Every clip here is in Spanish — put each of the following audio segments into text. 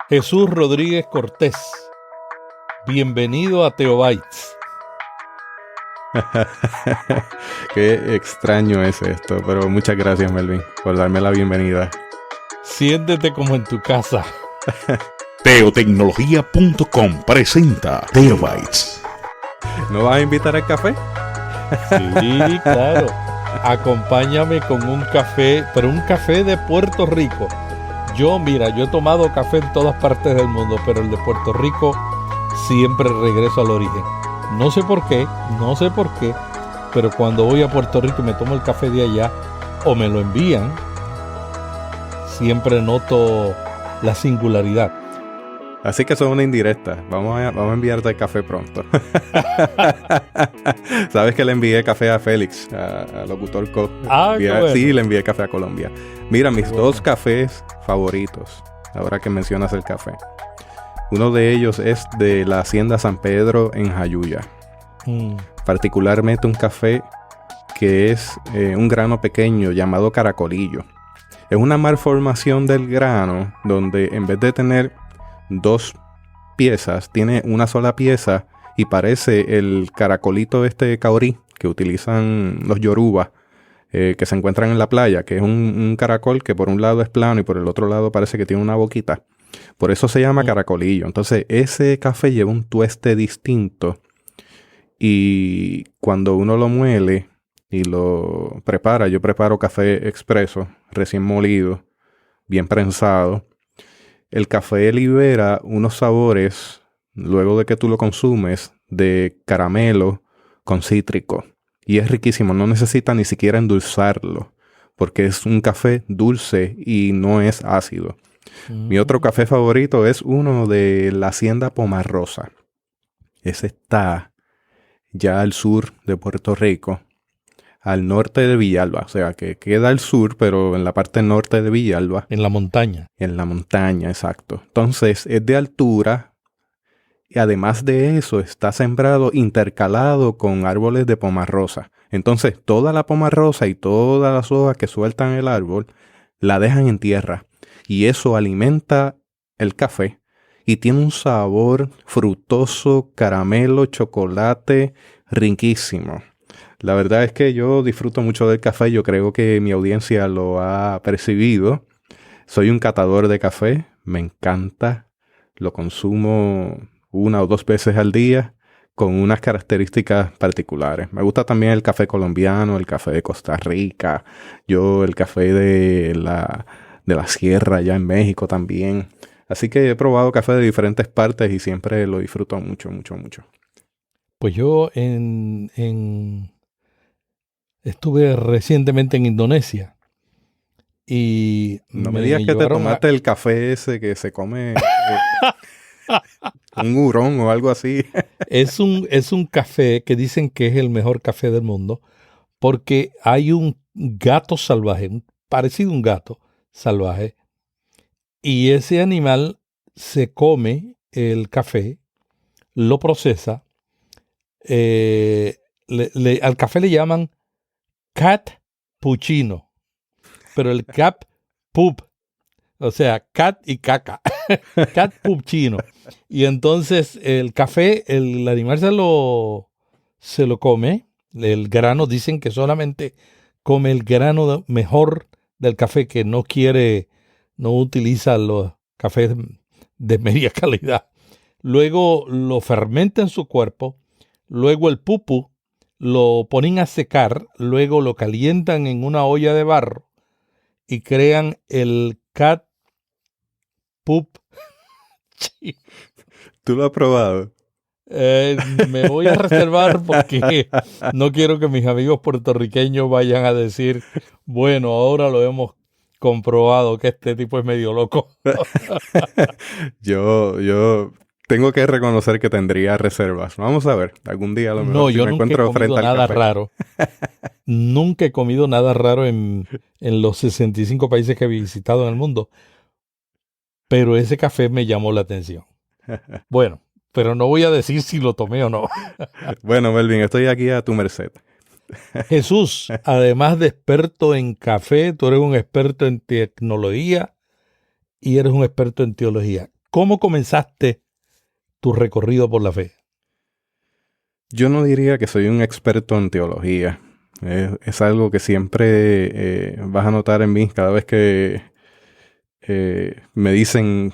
Jesús Rodríguez Cortés, bienvenido a Teobytes. Qué extraño es esto, pero muchas gracias, Melvin, por darme la bienvenida. Siéntete como en tu casa. Teotecnología.com presenta Teobytes. ¿No vas a invitar al café? Sí, claro. Acompáñame con un café, pero un café de Puerto Rico. Yo he tomado café en todas partes del mundo, pero el de Puerto Rico siempre regreso al origen. No sé por qué, pero cuando voy a Puerto Rico y me tomo el café de allá, o me lo envían, siempre noto la singularidad. Así que eso es una indirecta. Vamos a enviarte el café pronto. Sabes que le envié café a Félix, a Locutor Co. Qué bueno. Sí, le envié café a Colombia. Mira, mis dos cafés favoritos, ahora que mencionas el café. Uno de ellos es de la Hacienda San Pedro en Jayuya. Particularmente un café que es un grano pequeño llamado caracolillo. Es una malformación del grano donde en vez de tener dos piezas, tiene una sola pieza y parece el caracolito caurí que utilizan los yoruba que se encuentran en la playa, que es un caracol que por un lado es plano y por el otro lado parece que tiene una boquita. Por eso se llama caracolillo. Entonces ese café lleva un tueste distinto y cuando uno lo muele y lo prepara, yo preparo café expreso, recién molido, bien prensado. El café libera unos sabores, luego de que tú lo consumes, de caramelo con cítrico. Y es riquísimo, no necesita ni siquiera endulzarlo, porque es un café dulce y no es ácido. Mi otro café favorito es uno de la Hacienda Pomarrosa. Ese está ya al sur de Puerto Rico, al norte de Villalba, o sea que queda al sur, pero en la parte norte de Villalba. En la montaña. En la montaña, exacto. Entonces es de altura y además de eso está sembrado, intercalado con árboles de pomarrosa. Entonces toda la pomarrosa y todas las hojas que sueltan el árbol la dejan en tierra y eso alimenta el café y tiene un sabor frutoso, caramelo, chocolate, riquísimo. La verdad es que yo disfruto mucho del café. Yo creo que mi audiencia lo ha percibido. Soy un catador de café. Me encanta. Lo consumo 1 o 2 veces al día con unas características particulares. Me gusta también el café colombiano, el café de Costa Rica. El café de la sierra allá en México también. Así que he probado café de diferentes partes y siempre lo disfruto mucho, mucho, mucho. Pues yo estuve recientemente en Indonesia y no me digas que te tomaste el café ese que se come un hurón o algo así. Es un café que dicen que es el mejor café del mundo porque hay un gato salvaje, parecido a un gato salvaje, y ese animal se come el café, lo procesa, al café le llaman cappuccino, pero el pup, o sea, cat y caca, cappuccino. Y entonces el café, el animal se lo come, el grano, dicen que solamente come el grano mejor del café, que no utiliza los cafés de media calidad. Luego lo fermenta en su cuerpo, luego el pupu lo ponen a secar, luego lo calientan en una olla de barro y crean el cat pup. ¿Tú lo has probado? Me voy a reservar porque no quiero que mis amigos puertorriqueños vayan a decir, bueno, ahora lo hemos comprobado que este tipo es medio loco. Yo tengo que reconocer que tendría reservas. Vamos a ver, algún día a lo mejor No, si yo me nunca he encuentro comido frente al nada café. raro. Nunca he comido nada raro en los 65 países que he visitado en el mundo. Pero ese café me llamó la atención. Bueno, pero no voy a decir si lo tomé o no. Bueno, Melvin, estoy aquí a tu merced. Jesús, además de experto en café, tú eres un experto en tecnología y eres un experto en teología. ¿Cómo comenzaste tu recorrido por la fe? Yo no diría que soy un experto en teología. Es algo que siempre vas a notar en mí cada vez que me dicen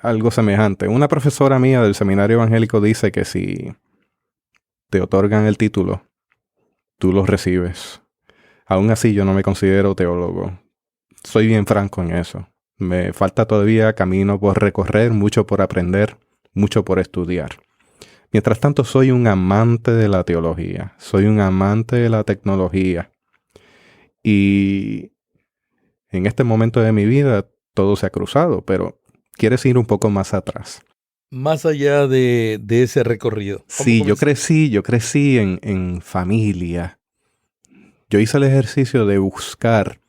algo semejante. Una profesora mía del seminario evangélico dice que si te otorgan el título, tú lo recibes. Aún así, yo no me considero teólogo. Soy bien franco en eso. Me falta todavía camino por recorrer, mucho por aprender, mucho por estudiar. Mientras tanto, soy un amante de la teología. Soy un amante de la tecnología. Y en este momento de mi vida, todo se ha cruzado, pero ¿quieres ir un poco más atrás? Más allá de ese recorrido. Sí, yo crecí en familia. Yo hice el ejercicio de buscar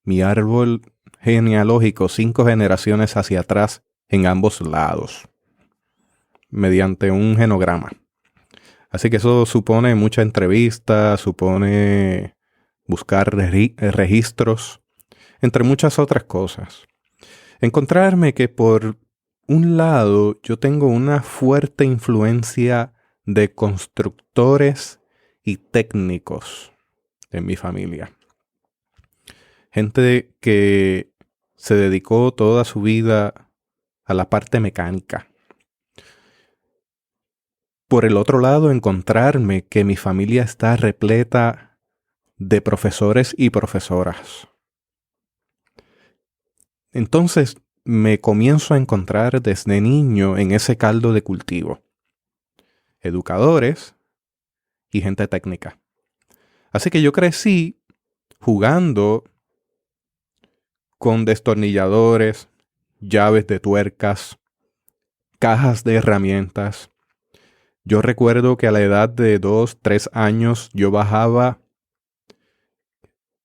mi árbol genealógico 5 generaciones hacia atrás en ambos lados, mediante un genograma. Así que eso supone mucha entrevista, supone buscar registros, entre muchas otras cosas. Encontrarme que por un lado yo tengo una fuerte influencia de constructores y técnicos en mi familia. Gente que se dedicó toda su vida a la parte mecánica. Por el otro lado, encontrarme que mi familia está repleta de profesores y profesoras. Entonces me comienzo a encontrar desde niño en ese caldo de cultivo. Educadores y gente técnica. Así que yo crecí jugando con destornilladores, llaves de tuercas, cajas de herramientas. Yo recuerdo que a la edad de 2, 3 años yo bajaba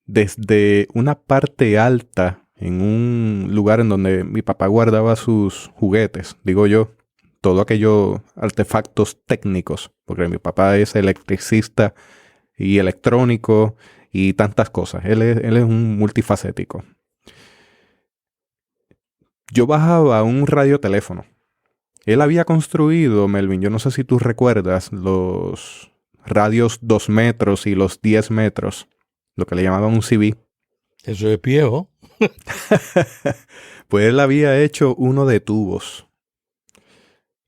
desde una parte alta en un lugar en donde mi papá guardaba sus juguetes, digo yo, todo aquellos artefactos técnicos, porque mi papá es electricista y electrónico y tantas cosas. Él es un multifacético. Yo bajaba un radioteléfono. Él había construido, Melvin, yo no sé si tú recuerdas, los radios 2 metros y los 10 metros, lo que le llamaban un CB. Eso es viejo. Pues él había hecho uno de tubos.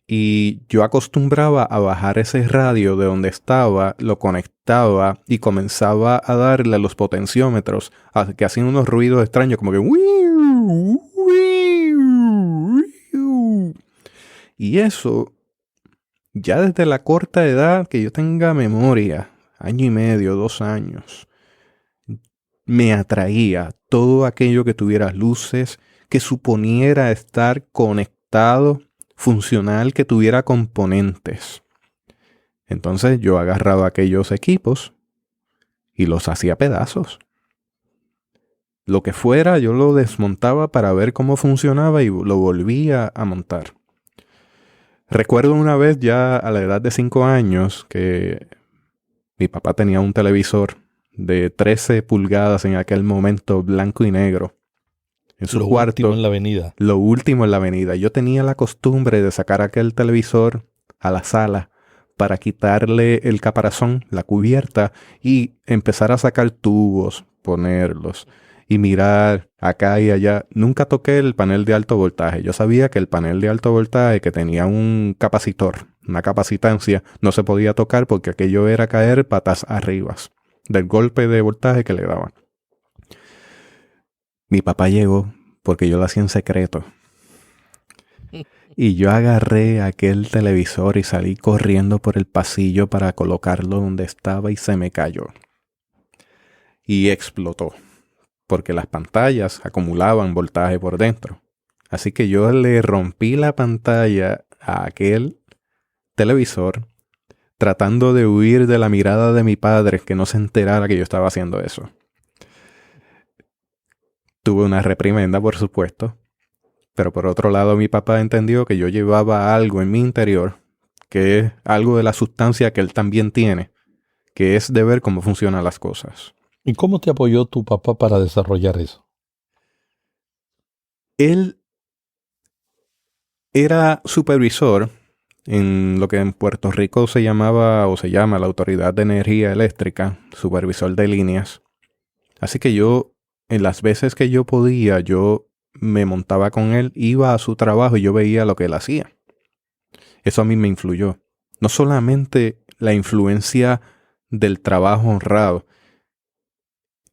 Y yo acostumbraba a bajar ese radio de donde estaba, lo conectaba y comenzaba a darle a los potenciómetros que hacían unos ruidos extraños como que... Y eso, ya desde la corta edad que yo tenga memoria, 1 año y medio, 2 años, me atraía todo aquello que tuviera luces, que suponiera estar conectado, funcional, que tuviera componentes. Entonces yo agarraba aquellos equipos y los hacía pedazos. Lo que fuera, yo lo desmontaba para ver cómo funcionaba y lo volvía a montar. Recuerdo una vez ya a la edad de 5 años que mi papá tenía un televisor de 13 pulgadas en aquel momento, blanco y negro, en su cuarto. Lo último en la avenida. Lo último en la avenida. Yo tenía la costumbre de sacar aquel televisor a la sala para quitarle el caparazón, la cubierta, y empezar a sacar tubos, ponerlos y mirar acá y allá. Nunca toqué el panel de alto voltaje. Yo sabía que el panel de alto voltaje, que tenía un capacitor, una capacitancia, no se podía tocar porque aquello era caer patas arriba del golpe de voltaje que le daban. Mi papá llegó porque yo lo hacía en secreto. Y yo agarré aquel televisor y salí corriendo por el pasillo para colocarlo donde estaba y se me cayó. Y explotó, porque las pantallas acumulaban voltaje por dentro. Así que yo le rompí la pantalla a aquel televisor, tratando de huir de la mirada de mi padre, que no se enterara que yo estaba haciendo eso. Tuve una reprimenda, por supuesto, pero por otro lado mi papá entendió que yo llevaba algo en mi interior, que es algo de la sustancia que él también tiene, que es de ver cómo funcionan las cosas. ¿Y cómo te apoyó tu papá para desarrollar eso? Él Era supervisor en lo que en Puerto Rico se llamaba o se llama la Autoridad de Energía Eléctrica, supervisor de líneas. Así que yo, en las veces que yo podía, yo me montaba con él, iba a su trabajo y yo veía lo que él hacía. Eso a mí me influyó. No solamente la influencia del trabajo honrado,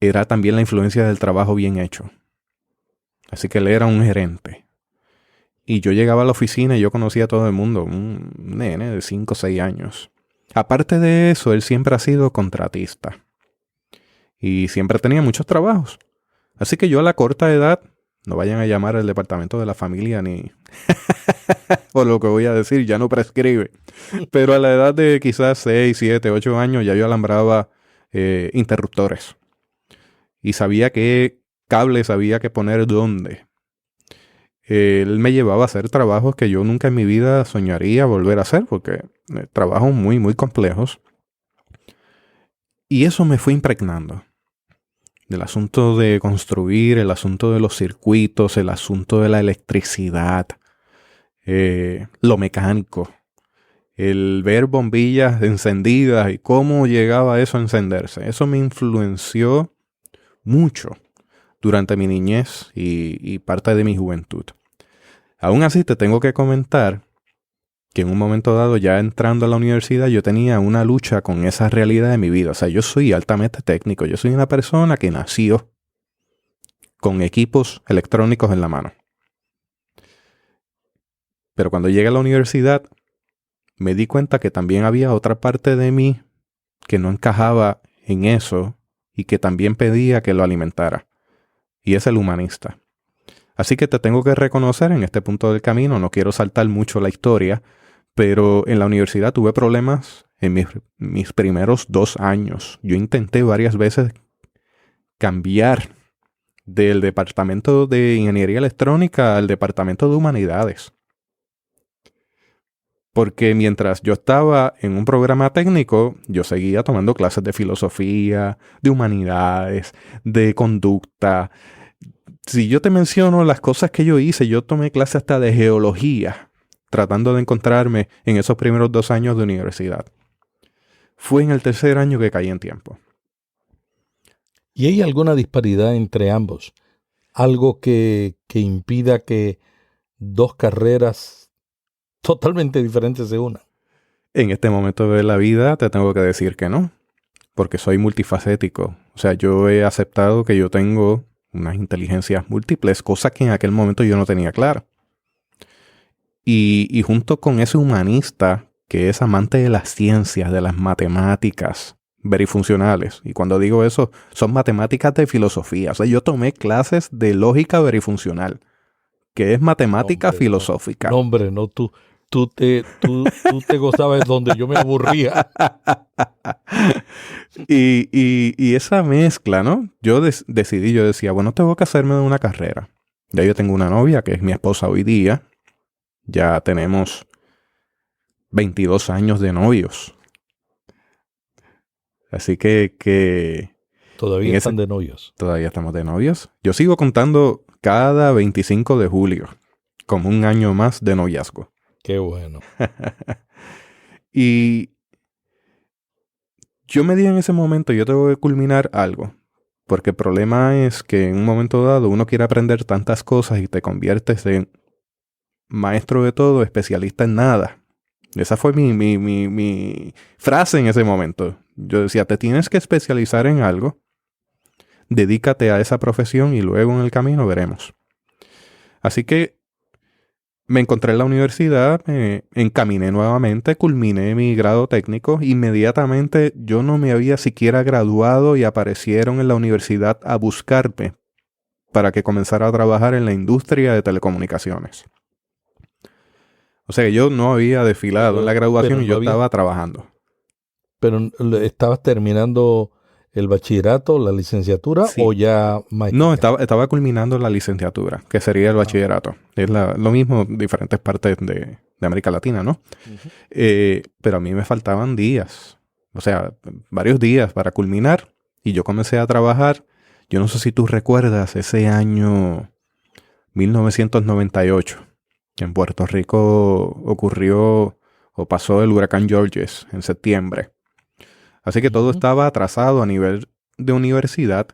era también la influencia del trabajo bien hecho. Así que él era un gerente. Y yo llegaba a la oficina y yo conocía a todo el mundo, un nene de 5 o 6 años. Aparte de eso, él siempre ha sido contratista. Y siempre tenía muchos trabajos. Así que yo a la corta edad, no vayan a llamar al departamento de la familia ni... por lo que voy a decir, ya no prescribe. Pero a la edad de quizás 6, 7, 8 años ya yo alambraba interruptores. Y sabía qué cables había que poner dónde. Él me llevaba a hacer trabajos que yo nunca en mi vida soñaría volver a hacer, porque trabajos muy, muy complejos. Y eso me fue impregnando. Del asunto de construir, el asunto de los circuitos, el asunto de la electricidad, lo mecánico, el ver bombillas encendidas y cómo llegaba eso a encenderse. Eso me influenció mucho durante mi niñez y parte de mi juventud. Aún así te tengo que comentar que en un momento dado, ya entrando a la universidad, yo tenía una lucha con esa realidad de mi vida. O sea, yo soy altamente técnico. Yo soy una persona que nació con equipos electrónicos en la mano. Pero cuando llegué a la universidad, me di cuenta que también había otra parte de mí que no encajaba en eso y que también pedía que lo alimentara. Y es el humanista. Así que te tengo que reconocer en este punto del camino, no quiero saltar mucho la historia, pero en la universidad tuve problemas en mis primeros 2 años. Yo intenté varias veces cambiar del departamento de ingeniería electrónica al departamento de humanidades. Porque mientras yo estaba en un programa técnico, yo seguía tomando clases de filosofía, de humanidades, de conducta. Si yo te menciono las cosas que yo hice, yo tomé clases hasta de geología, tratando de encontrarme en esos primeros 2 años de universidad. Fue en el tercer año que caí en tiempo. ¿Y hay alguna disparidad entre ambos? ¿Algo que impida que 2 carreras totalmente diferentes se unan? En este momento de la vida te tengo que decir que no, porque soy multifacético. O sea, yo he aceptado que yo tengo unas inteligencias múltiples, cosas que en aquel momento yo no tenía claro. Y junto con ese humanista que es amante de las ciencias, de las matemáticas verifuncionales, y cuando digo eso, son matemáticas de filosofía. O sea, yo tomé clases de lógica verifuncional, que es matemática filosófica. No, hombre, no, tú te gozabas donde yo me aburría. y esa mezcla, ¿no? Yo decía, bueno, tengo que hacerme una carrera. Ya yo tengo una novia, que es mi esposa hoy día. Ya tenemos 22 años de novios. Así que ¿Todavía están de novios? Todavía estamos de novios. Yo sigo contando cada 25 de julio como un año más de noviazgo. Qué bueno. Y yo me di en ese momento, yo tengo que culminar algo. Porque el problema es que en un momento dado uno quiere aprender tantas cosas y te conviertes en maestro de todo, especialista en nada. Esa fue mi frase en ese momento. Yo decía, te tienes que especializar en algo, dedícate a esa profesión y luego en el camino veremos. Así que me encontré en la universidad, me encaminé nuevamente, culminé mi grado técnico. Inmediatamente yo no me había siquiera graduado y aparecieron en la universidad a buscarme para que comenzara a trabajar en la industria de telecomunicaciones. O sea, yo no había desfilado en la graduación y yo estaba trabajando. ¿Pero estabas terminando el bachillerato, la licenciatura, sí, o ya maestría? No, estaba culminando la licenciatura, que sería el bachillerato. Es lo mismo en diferentes partes de América Latina, ¿no? Uh-huh. Pero a mí me faltaban días, o sea, varios días para culminar. Y yo comencé a trabajar, yo no sé si tú recuerdas, ese año 1998. En Puerto Rico ocurrió o pasó el huracán Georges en septiembre. Así que todo estaba atrasado a nivel de universidad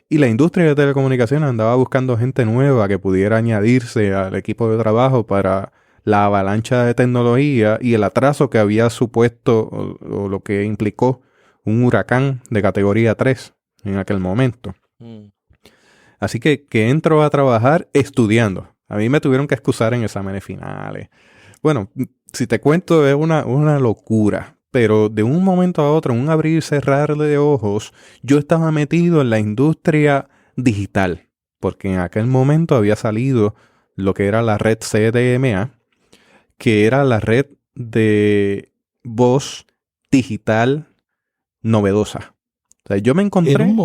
y la industria de telecomunicaciones andaba buscando gente nueva que pudiera añadirse al equipo de trabajo para la avalancha de tecnología y el atraso que había supuesto o lo que implicó un huracán de categoría 3 en aquel momento. Así que entro a trabajar estudiando. A mí me tuvieron que excusar en exámenes finales. Bueno, si te cuento es una locura. Pero de un momento a otro, en un abrir y cerrar de ojos, yo estaba metido en la industria digital. Porque en aquel momento había salido lo que era la red CDMA, que era la red de voz digital novedosa. O sea, yo me encontré... Era un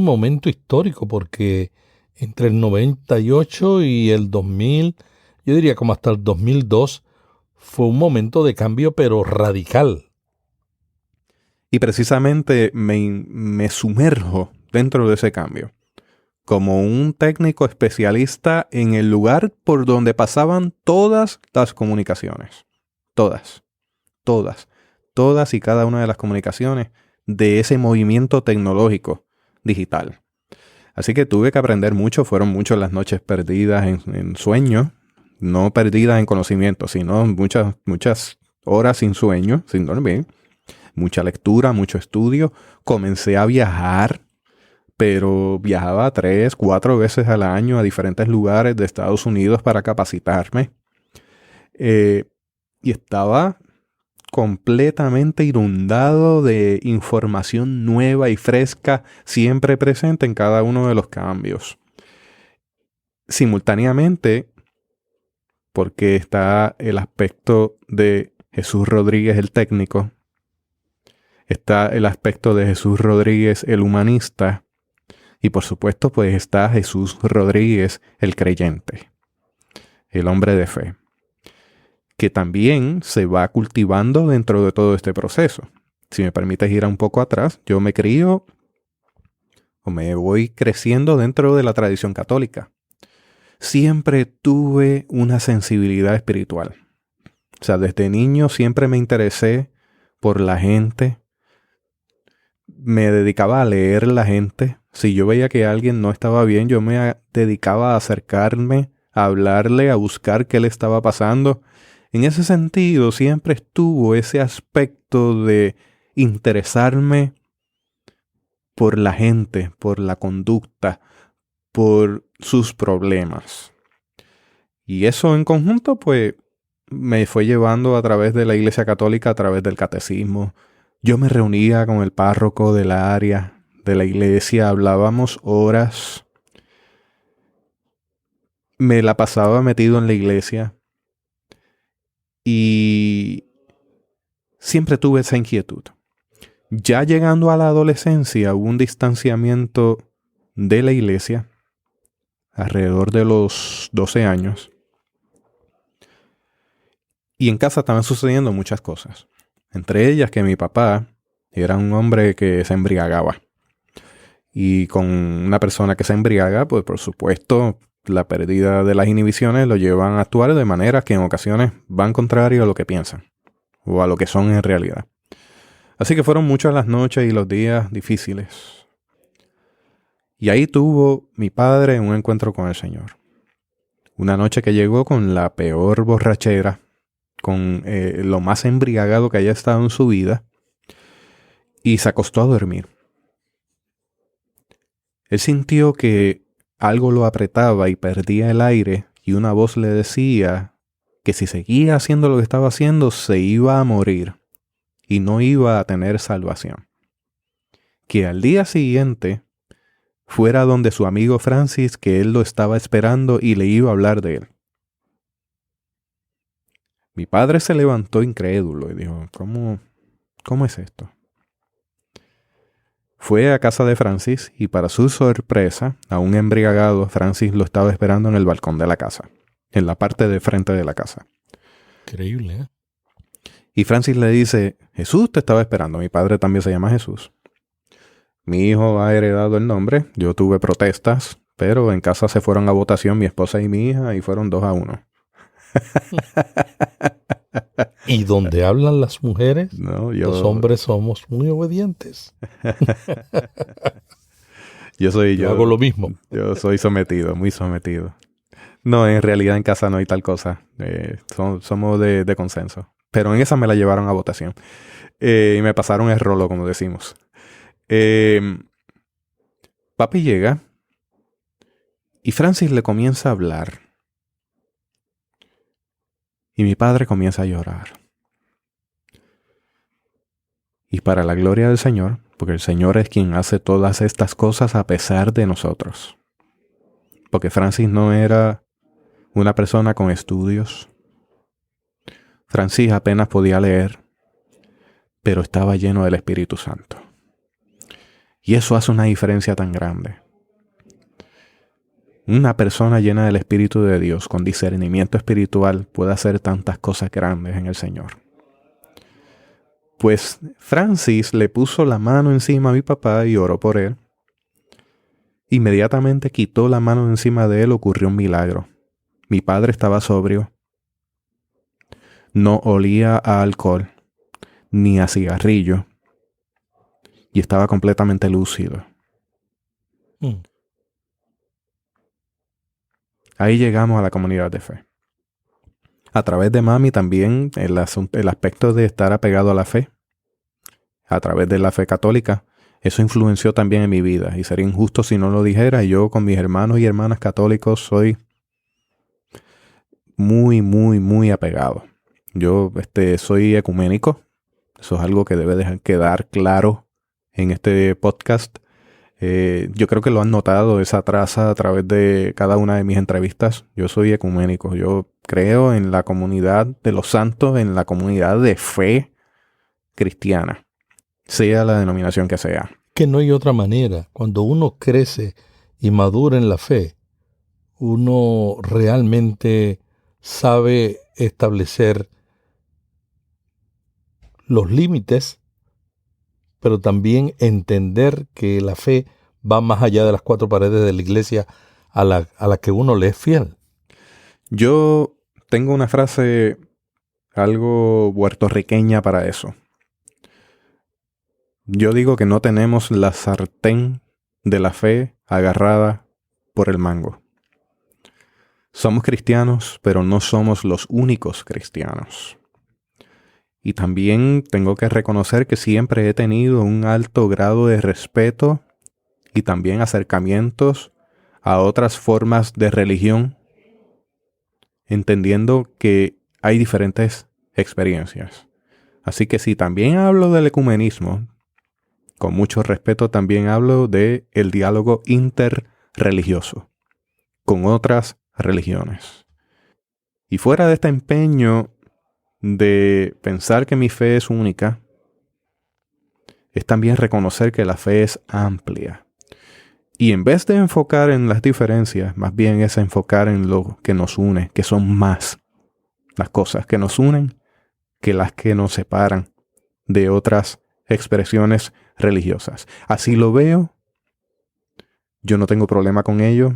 momento histórico porque entre el 98 y el 2000, yo diría como hasta el 2002, fue un momento de cambio pero radical. Y precisamente me sumerjo dentro de ese cambio. Como un técnico especialista en el lugar por donde pasaban todas las comunicaciones. Todas y cada una de las comunicaciones de ese movimiento tecnológico digital. Así que tuve que aprender mucho. Fueron muchas las noches perdidas en sueño. No perdidas en conocimiento, sino muchas horas sin sueño, sin dormir. Mucha lectura, mucho estudio. Comencé a viajar, pero viajaba 3, 4 veces al año a diferentes lugares de Estados Unidos para capacitarme. Y estaba completamente inundado de información nueva y fresca, siempre presente en cada uno de los cambios. Simultáneamente, porque está el aspecto de Jesús Rodríguez el técnico, está el aspecto de Jesús Rodríguez el humanista, y por supuesto pues está Jesús Rodríguez el creyente, el hombre de fe, que también se va cultivando dentro de todo este proceso. Si me permites ir un poco atrás, yo me crío o me voy creciendo dentro de la tradición católica. Siempre tuve una sensibilidad espiritual. O sea, desde niño siempre me interesé por la gente. Me dedicaba a leer la gente. Si yo veía que alguien no estaba bien, yo me dedicaba a acercarme, a hablarle, a buscar qué le estaba pasando. En ese sentido, siempre estuvo ese aspecto de interesarme por la gente, por la conducta, por sus problemas. Y eso en conjunto, pues, me fue llevando a través de la Iglesia Católica, a través del catecismo. Yo me reunía con el párroco del área de la iglesia, hablábamos horas. Me la pasaba metido en la iglesia. Y siempre tuve esa inquietud. Ya llegando a la adolescencia, hubo un distanciamiento de la iglesia alrededor de los 12 años. Y en casa estaban sucediendo muchas cosas. Entre ellas que mi papá era un hombre que se embriagaba. Y con una persona que se embriaga, pues por supuesto, la pérdida de las inhibiciones lo llevan a actuar de manera que en ocasiones van contrario a lo que piensan o a lo que son en realidad. Así que fueron muchas las noches y los días difíciles. Y ahí tuvo mi padre un encuentro con el Señor. Una noche que llegó con la peor borrachera, con lo más embriagado que haya estado en su vida, y se acostó a dormir. Él sintió que algo lo apretaba y perdía el aire, y una voz le decía que si seguía haciendo lo que estaba haciendo, se iba a morir y no iba a tener salvación. Que al día siguiente fuera donde su amigo Francis, que él lo estaba esperando y le iba a hablar de él. Mi padre se levantó incrédulo y dijo, ¿cómo es esto? Fue a casa de Francis y para su sorpresa, aún embriagado, Francis lo estaba esperando en el balcón de la casa, en la parte de frente de la casa. Increíble, ¿eh? Y Francis le dice, Jesús te estaba esperando. Mi padre también se llama Jesús. Mi hijo ha heredado el nombre. Yo tuve protestas, pero en casa se fueron a votación mi esposa y mi hija y fueron 2-1. Y donde hablan las mujeres, No, los hombres somos muy obedientes. Yo hago lo mismo. Yo soy sometido, muy sometido. No, en realidad en casa no hay tal cosa. Somos de consenso. Pero en esa me la llevaron a votación. Y me pasaron el rolo, como decimos. Papi llega y Francis le comienza a hablar. Y mi padre comienza a llorar. Y para la gloria del Señor, porque el Señor es quien hace todas estas cosas a pesar de nosotros. Porque Francis no era una persona con estudios. Francis apenas podía leer, pero estaba lleno del Espíritu Santo. Y eso hace una diferencia tan grande. Una persona llena del Espíritu de Dios, con discernimiento espiritual, puede hacer tantas cosas grandes en el Señor. Pues Francis le puso la mano encima a mi papá y oró por él. Inmediatamente quitó la mano encima de él, ocurrió un milagro. Mi padre estaba sobrio. No olía a alcohol, ni a cigarrillo. Y estaba completamente lúcido. Ahí llegamos a la comunidad de fe. A través de mami también el aspecto de estar apegado a la fe. A través de la fe católica. Eso influenció también en mi vida. Y sería injusto si no lo dijera. Yo con mis hermanos y hermanas católicos soy muy, muy, muy apegado. Yo soy ecuménico. Eso es algo que debe quedar claro en este podcast. Yo creo que lo han notado esa traza a través de cada una de mis entrevistas. Yo soy ecuménico. Yo creo en la comunidad de los santos, en la comunidad de fe cristiana, sea la denominación que sea. Que no hay otra manera. Cuando uno crece y madura en la fe, uno realmente sabe establecer los límites, pero también entender que la fe va más allá de las cuatro paredes de la iglesia a la que uno le es fiel. Yo tengo una frase algo puertorriqueña para eso. Yo digo que no tenemos la sartén de la fe agarrada por el mango. Somos cristianos, pero no somos los únicos cristianos. Y también tengo que reconocer que siempre he tenido un alto grado de respeto y también acercamientos a otras formas de religión, entendiendo que hay diferentes experiencias. Así que si también hablo del ecumenismo, con mucho respeto también hablo del diálogo interreligioso con otras religiones. Y fuera de este empeño de pensar que mi fe es única, es también reconocer que la fe es amplia. Y en vez de enfocar en las diferencias, más bien es enfocar en lo que nos une, que son más las cosas que nos unen que las que nos separan de otras expresiones religiosas. Así lo veo. Yo no tengo problema con ello.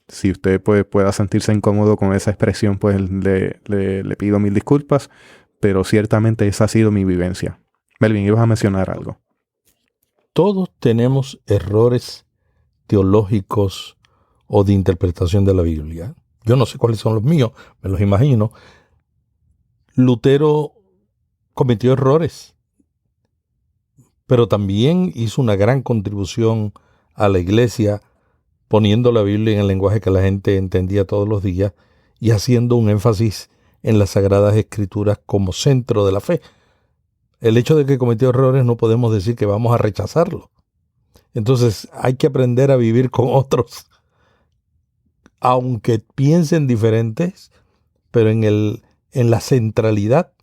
Si usted pueda sentirse incómodo con esa expresión, pues le pido mil disculpas. Pero ciertamente esa ha sido mi vivencia. Melvin, ibas a mencionar algo. Todos tenemos errores teológicos o de interpretación de la Biblia. Yo no sé cuáles son los míos, me los imagino. Lutero cometió errores, pero también hizo una gran contribución a la iglesia, poniendo la Biblia en el lenguaje que la gente entendía todos los días y haciendo un énfasis en las Sagradas Escrituras como centro de la fe. El hecho de que cometió errores no podemos decir que vamos a rechazarlo. Entonces hay que aprender a vivir con otros, aunque piensen diferentes, pero en la centralidad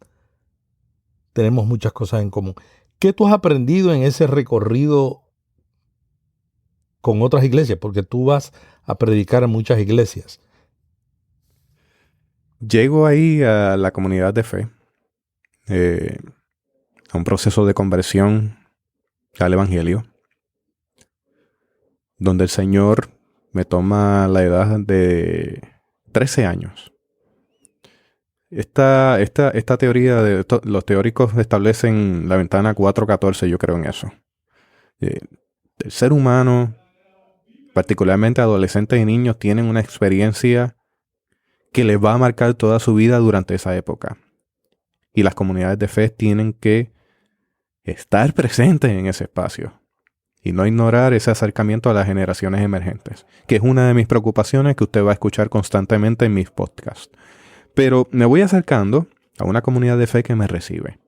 tenemos muchas cosas en común. ¿Qué tú has aprendido en ese recorrido con otras iglesias? Porque tú vas a predicar a muchas iglesias. Llego ahí a la comunidad de fe, a un proceso de conversión al Evangelio, donde el Señor me toma la edad de 13 años. Esta teoría, los teóricos establecen la ventana 4.14, yo creo en eso. El ser humano, particularmente adolescentes y niños, tienen una experiencia que les va a marcar toda su vida durante esa época. Y las comunidades de fe tienen que estar presentes en ese espacio y no ignorar ese acercamiento a las generaciones emergentes, que es una de mis preocupaciones que usted va a escuchar constantemente en mis podcasts. Pero me voy acercando a una comunidad de fe que me recibe.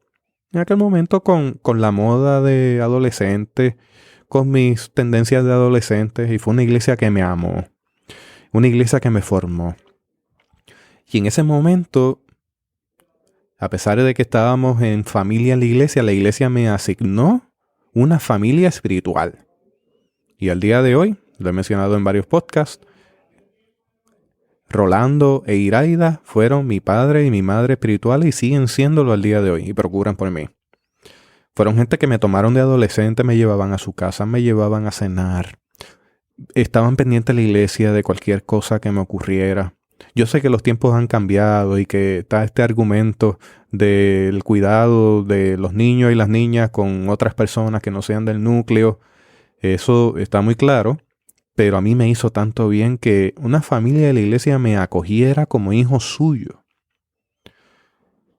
En aquel momento con la moda de adolescente, con mis tendencias de adolescente, y fue una iglesia que me amó, una iglesia que me formó. Y en ese momento, a pesar de que estábamos en familia en la iglesia me asignó una familia espiritual. Y al día de hoy, lo he mencionado en varios podcasts, Rolando e Iraida fueron mi padre y mi madre espirituales y siguen siéndolo al día de hoy y procuran por mí. Fueron gente que me tomaron de adolescente, me llevaban a su casa, me llevaban a cenar. Estaban pendientes de la iglesia, de cualquier cosa que me ocurriera. Yo sé que los tiempos han cambiado y que está este argumento del cuidado de los niños y las niñas con otras personas que no sean del núcleo. Eso está muy claro. Pero a mí me hizo tanto bien que una familia de la iglesia me acogiera como hijo suyo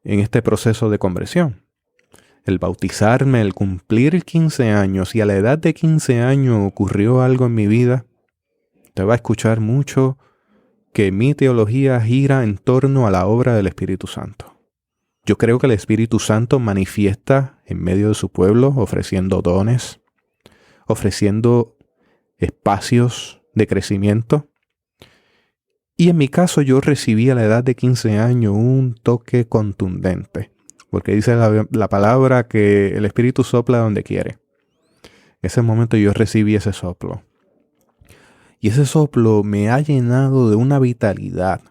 en este proceso de conversión. El bautizarme, el cumplir 15 años, y a la edad de 15 años ocurrió algo en mi vida. Te va a escuchar mucho que mi teología gira en torno a la obra del Espíritu Santo. Yo creo que el Espíritu Santo manifiesta en medio de su pueblo, ofreciendo dones, ofreciendo espacios de crecimiento. Y en mi caso yo recibí a la edad de 15 años un toque contundente, porque dice la palabra que el Espíritu sopla donde quiere. En ese momento yo recibí ese soplo. Y ese soplo me ha llenado de una vitalidad.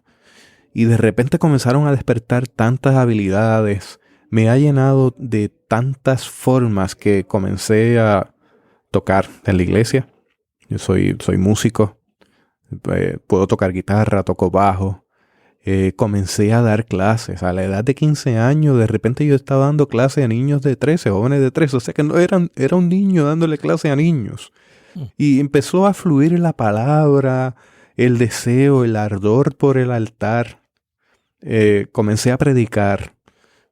Y de repente comenzaron a despertar tantas habilidades. Me ha llenado de tantas formas que comencé a tocar en la iglesia. Yo soy músico, puedo tocar guitarra, toco bajo. Comencé a dar clases. A la edad de 15 años, de repente yo estaba dando clases a niños de 13, jóvenes de 13. O sea que no era un niño dándole clase a niños. Y empezó a fluir la palabra, el deseo, el ardor por el altar. Comencé a predicar.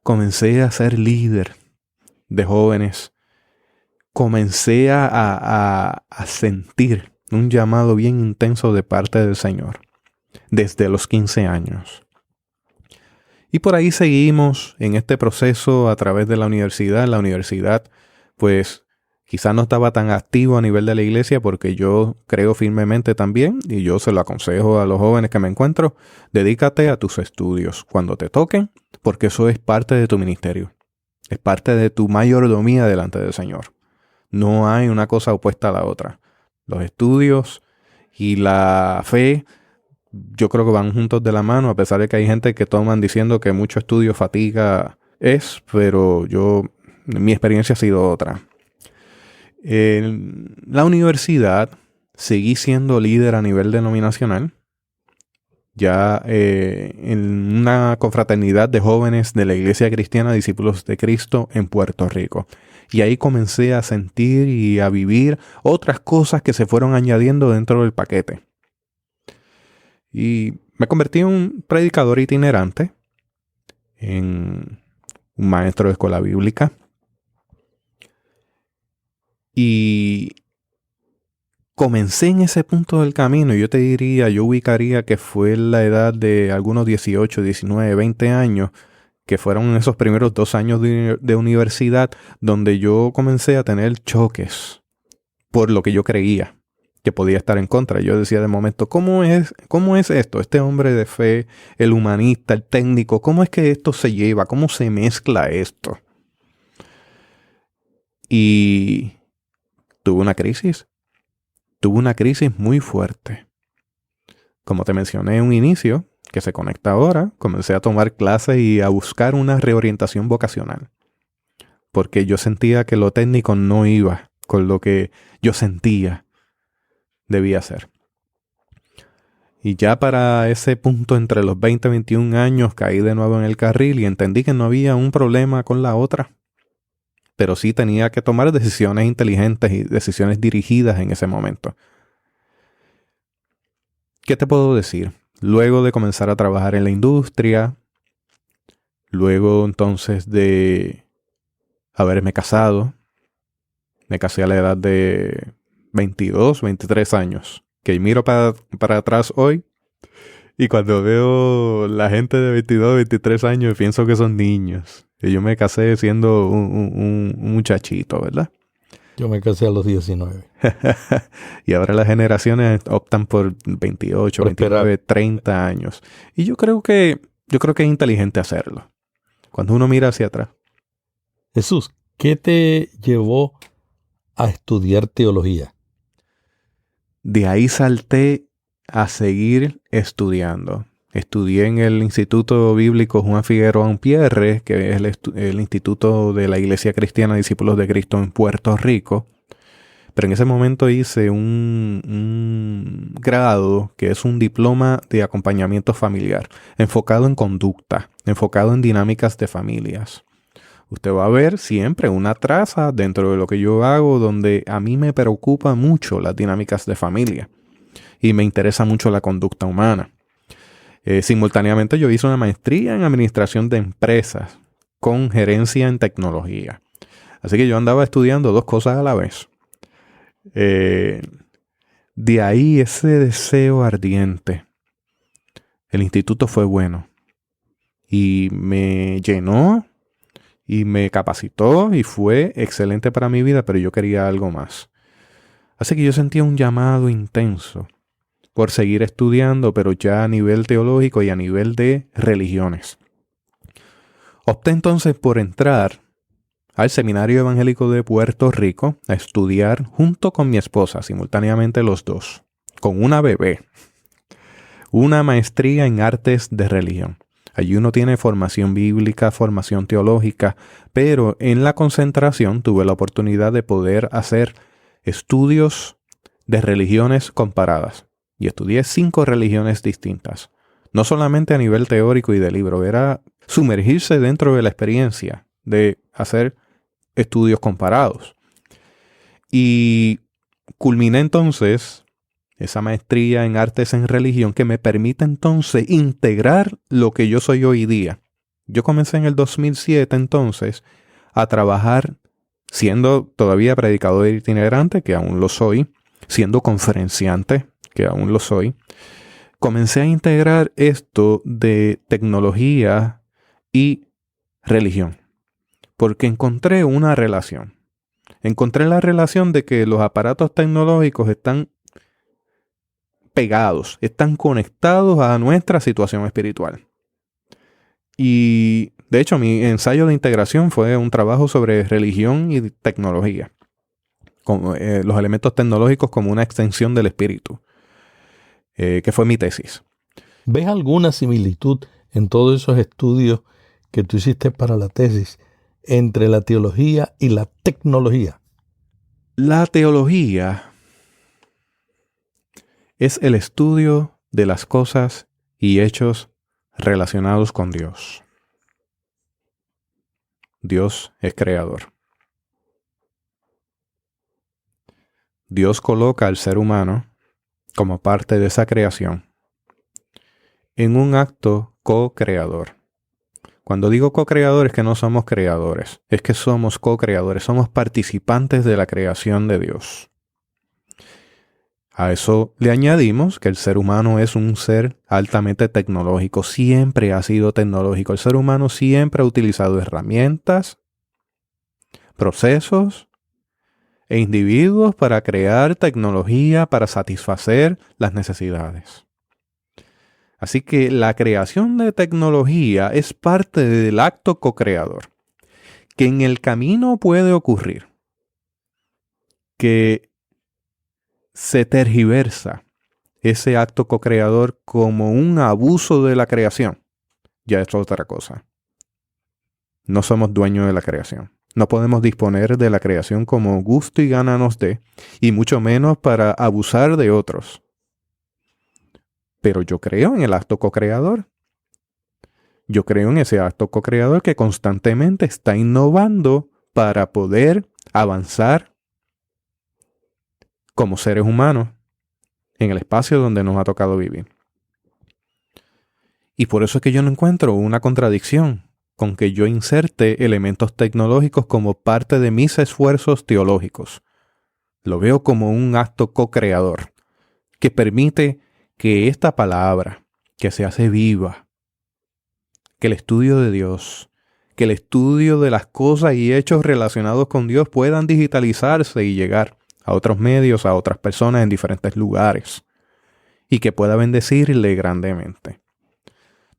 Comencé a ser líder de jóvenes. Comencé a sentir un llamado bien intenso de parte del Señor desde los 15 años. Y por ahí seguimos en este proceso a través de la universidad. En la universidad, pues quizás no estaba tan activo a nivel de la iglesia porque yo creo firmemente también, y yo se lo aconsejo a los jóvenes que me encuentro, dedícate a tus estudios cuando te toquen, porque eso es parte de tu ministerio. Es parte de tu mayordomía delante del Señor. No hay una cosa opuesta a la otra. Los estudios y la fe, yo creo que van juntos de la mano, a pesar de que hay gente que toman diciendo que mucho estudio fatiga pero mi experiencia ha sido otra. En la universidad seguí siendo líder a nivel denominacional, ya en una confraternidad de jóvenes de la Iglesia Cristiana Discípulos de Cristo en Puerto Rico. Y ahí comencé a sentir y a vivir otras cosas que se fueron añadiendo dentro del paquete. Y me convertí en un predicador itinerante, en un maestro de escuela bíblica. Y comencé en ese punto del camino. Yo ubicaría que fue la edad de algunos 18, 19, 20 años, que fueron esos primeros 2 años de universidad, donde yo comencé a tener choques por lo que yo creía que podía estar en contra. Yo decía de momento, ¿cómo es esto? Este hombre de fe, el humanista, el técnico, ¿cómo es que esto se lleva? ¿Cómo se mezcla esto? Y tuve una crisis muy fuerte. Como te mencioné en un inicio, que se conecta ahora, comencé a tomar clases y a buscar una reorientación vocacional. Porque yo sentía que lo técnico no iba con lo que yo sentía debía ser. Y ya para ese punto, entre los 20 y 21 años, caí de nuevo en el carril y entendí que no había un problema con la otra. Pero sí tenía que tomar decisiones inteligentes y decisiones dirigidas en ese momento. ¿Qué te puedo decir? Luego de comenzar a trabajar en la industria, luego entonces de haberme casado, me casé a la edad de 22, 23 años. Que miro para atrás hoy y cuando veo la gente de 22, 23 años pienso que son niños. Y yo me casé siendo un muchachito, ¿verdad? Yo me casé a los 19. Y ahora las generaciones optan por 28, por 29, esperar. 30 años. Y yo creo que es inteligente hacerlo. Cuando uno mira hacia atrás. Jesús, ¿qué te llevó a estudiar teología? De ahí salté a seguir estudiando. Estudié en el Instituto Bíblico Juan Figueroa Unpierre, que es el instituto de la Iglesia Cristiana Discípulos de Cristo en Puerto Rico. Pero en ese momento hice un grado que es un diploma de acompañamiento familiar, enfocado en conducta, enfocado en dinámicas de familias. Usted va a ver siempre una traza dentro de lo que yo hago donde a mí me preocupa mucho las dinámicas de familia y me interesa mucho la conducta humana. Simultáneamente yo hice una maestría en administración de empresas con gerencia en tecnología. Así que yo andaba estudiando dos cosas a la vez. De ahí ese deseo ardiente. El instituto fue bueno y me llenó y me capacitó y fue excelente para mi vida, pero yo quería algo más. Así que yo sentía un llamado intenso por seguir estudiando, pero ya a nivel teológico y a nivel de religiones. Opté entonces por entrar al Seminario Evangélico de Puerto Rico a estudiar junto con mi esposa, simultáneamente los dos, con una bebé, una maestría en artes de religión. Allí uno tiene formación bíblica, formación teológica, pero en la concentración tuve la oportunidad de poder hacer estudios de religiones comparadas. Y estudié 5 religiones distintas. No solamente a nivel teórico y de libro, era sumergirse dentro de la experiencia de hacer estudios comparados. Y culminé entonces esa maestría en artes en religión que me permite entonces integrar lo que yo soy hoy día. Yo comencé en el 2007 entonces a trabajar siendo todavía predicador itinerante, que aún lo soy, siendo conferenciante, que aún lo soy. Comencé a integrar esto de tecnología y religión, porque encontré una relación. Encontré la relación de que los aparatos tecnológicos están pegados, están conectados a nuestra situación espiritual. Y de hecho mi ensayo de integración fue un trabajo sobre religión y tecnología, con los elementos tecnológicos como una extensión del espíritu, que fue mi tesis. ¿Ves alguna similitud en todos esos estudios que tú hiciste para la tesis entre la teología y la tecnología? La teología es el estudio de las cosas y hechos relacionados con Dios. Dios es creador. Dios coloca al ser humano como parte de esa creación en un acto co-creador. Cuando digo co-creador es que no somos creadores, es que somos co-creadores, somos participantes de la creación de Dios. A eso le añadimos que el ser humano es un ser altamente tecnológico, siempre ha sido tecnológico. El ser humano siempre ha utilizado herramientas, procesos e individuos para crear tecnología para satisfacer las necesidades. Así que la creación de tecnología es parte del acto co-creador, que en el camino puede ocurrir que se tergiversa ese acto co-creador como un abuso de la creación. Ya es otra cosa. No somos dueños de la creación. No podemos disponer de la creación como gusto y gana nos dé, y mucho menos para abusar de otros. Pero yo creo en el acto co-creador. Yo creo en ese acto co-creador que constantemente está innovando para poder avanzar como seres humanos en el espacio donde nos ha tocado vivir. Y por eso es que yo no encuentro una contradicción con que yo inserte elementos tecnológicos como parte de mis esfuerzos teológicos. Lo veo como un acto co-creador que permite que esta palabra, que se hace viva, que el estudio de Dios, que el estudio de las cosas y hechos relacionados con Dios puedan digitalizarse y llegar a otros medios, a otras personas en diferentes lugares, y que pueda bendecirle grandemente.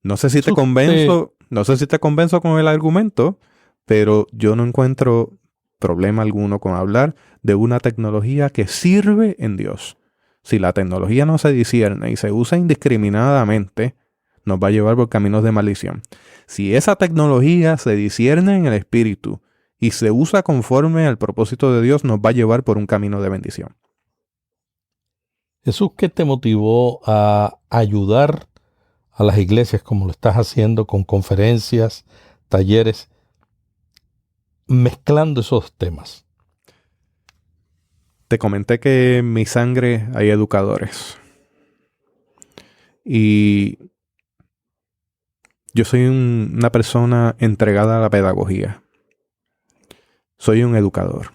No sé si te convenzo con el argumento, pero yo no encuentro problema alguno con hablar de una tecnología que sirve en Dios. Si la tecnología no se discierne y se usa indiscriminadamente, nos va a llevar por caminos de maldición. Si esa tecnología se discierne en el espíritu y se usa conforme al propósito de Dios, nos va a llevar por un camino de bendición. Jesús, ¿qué te motivó a ayudar a las iglesias como lo estás haciendo con conferencias, talleres, mezclando esos temas? Te comenté que en mi sangre hay educadores. Y yo soy una persona entregada a la pedagogía. Soy un educador.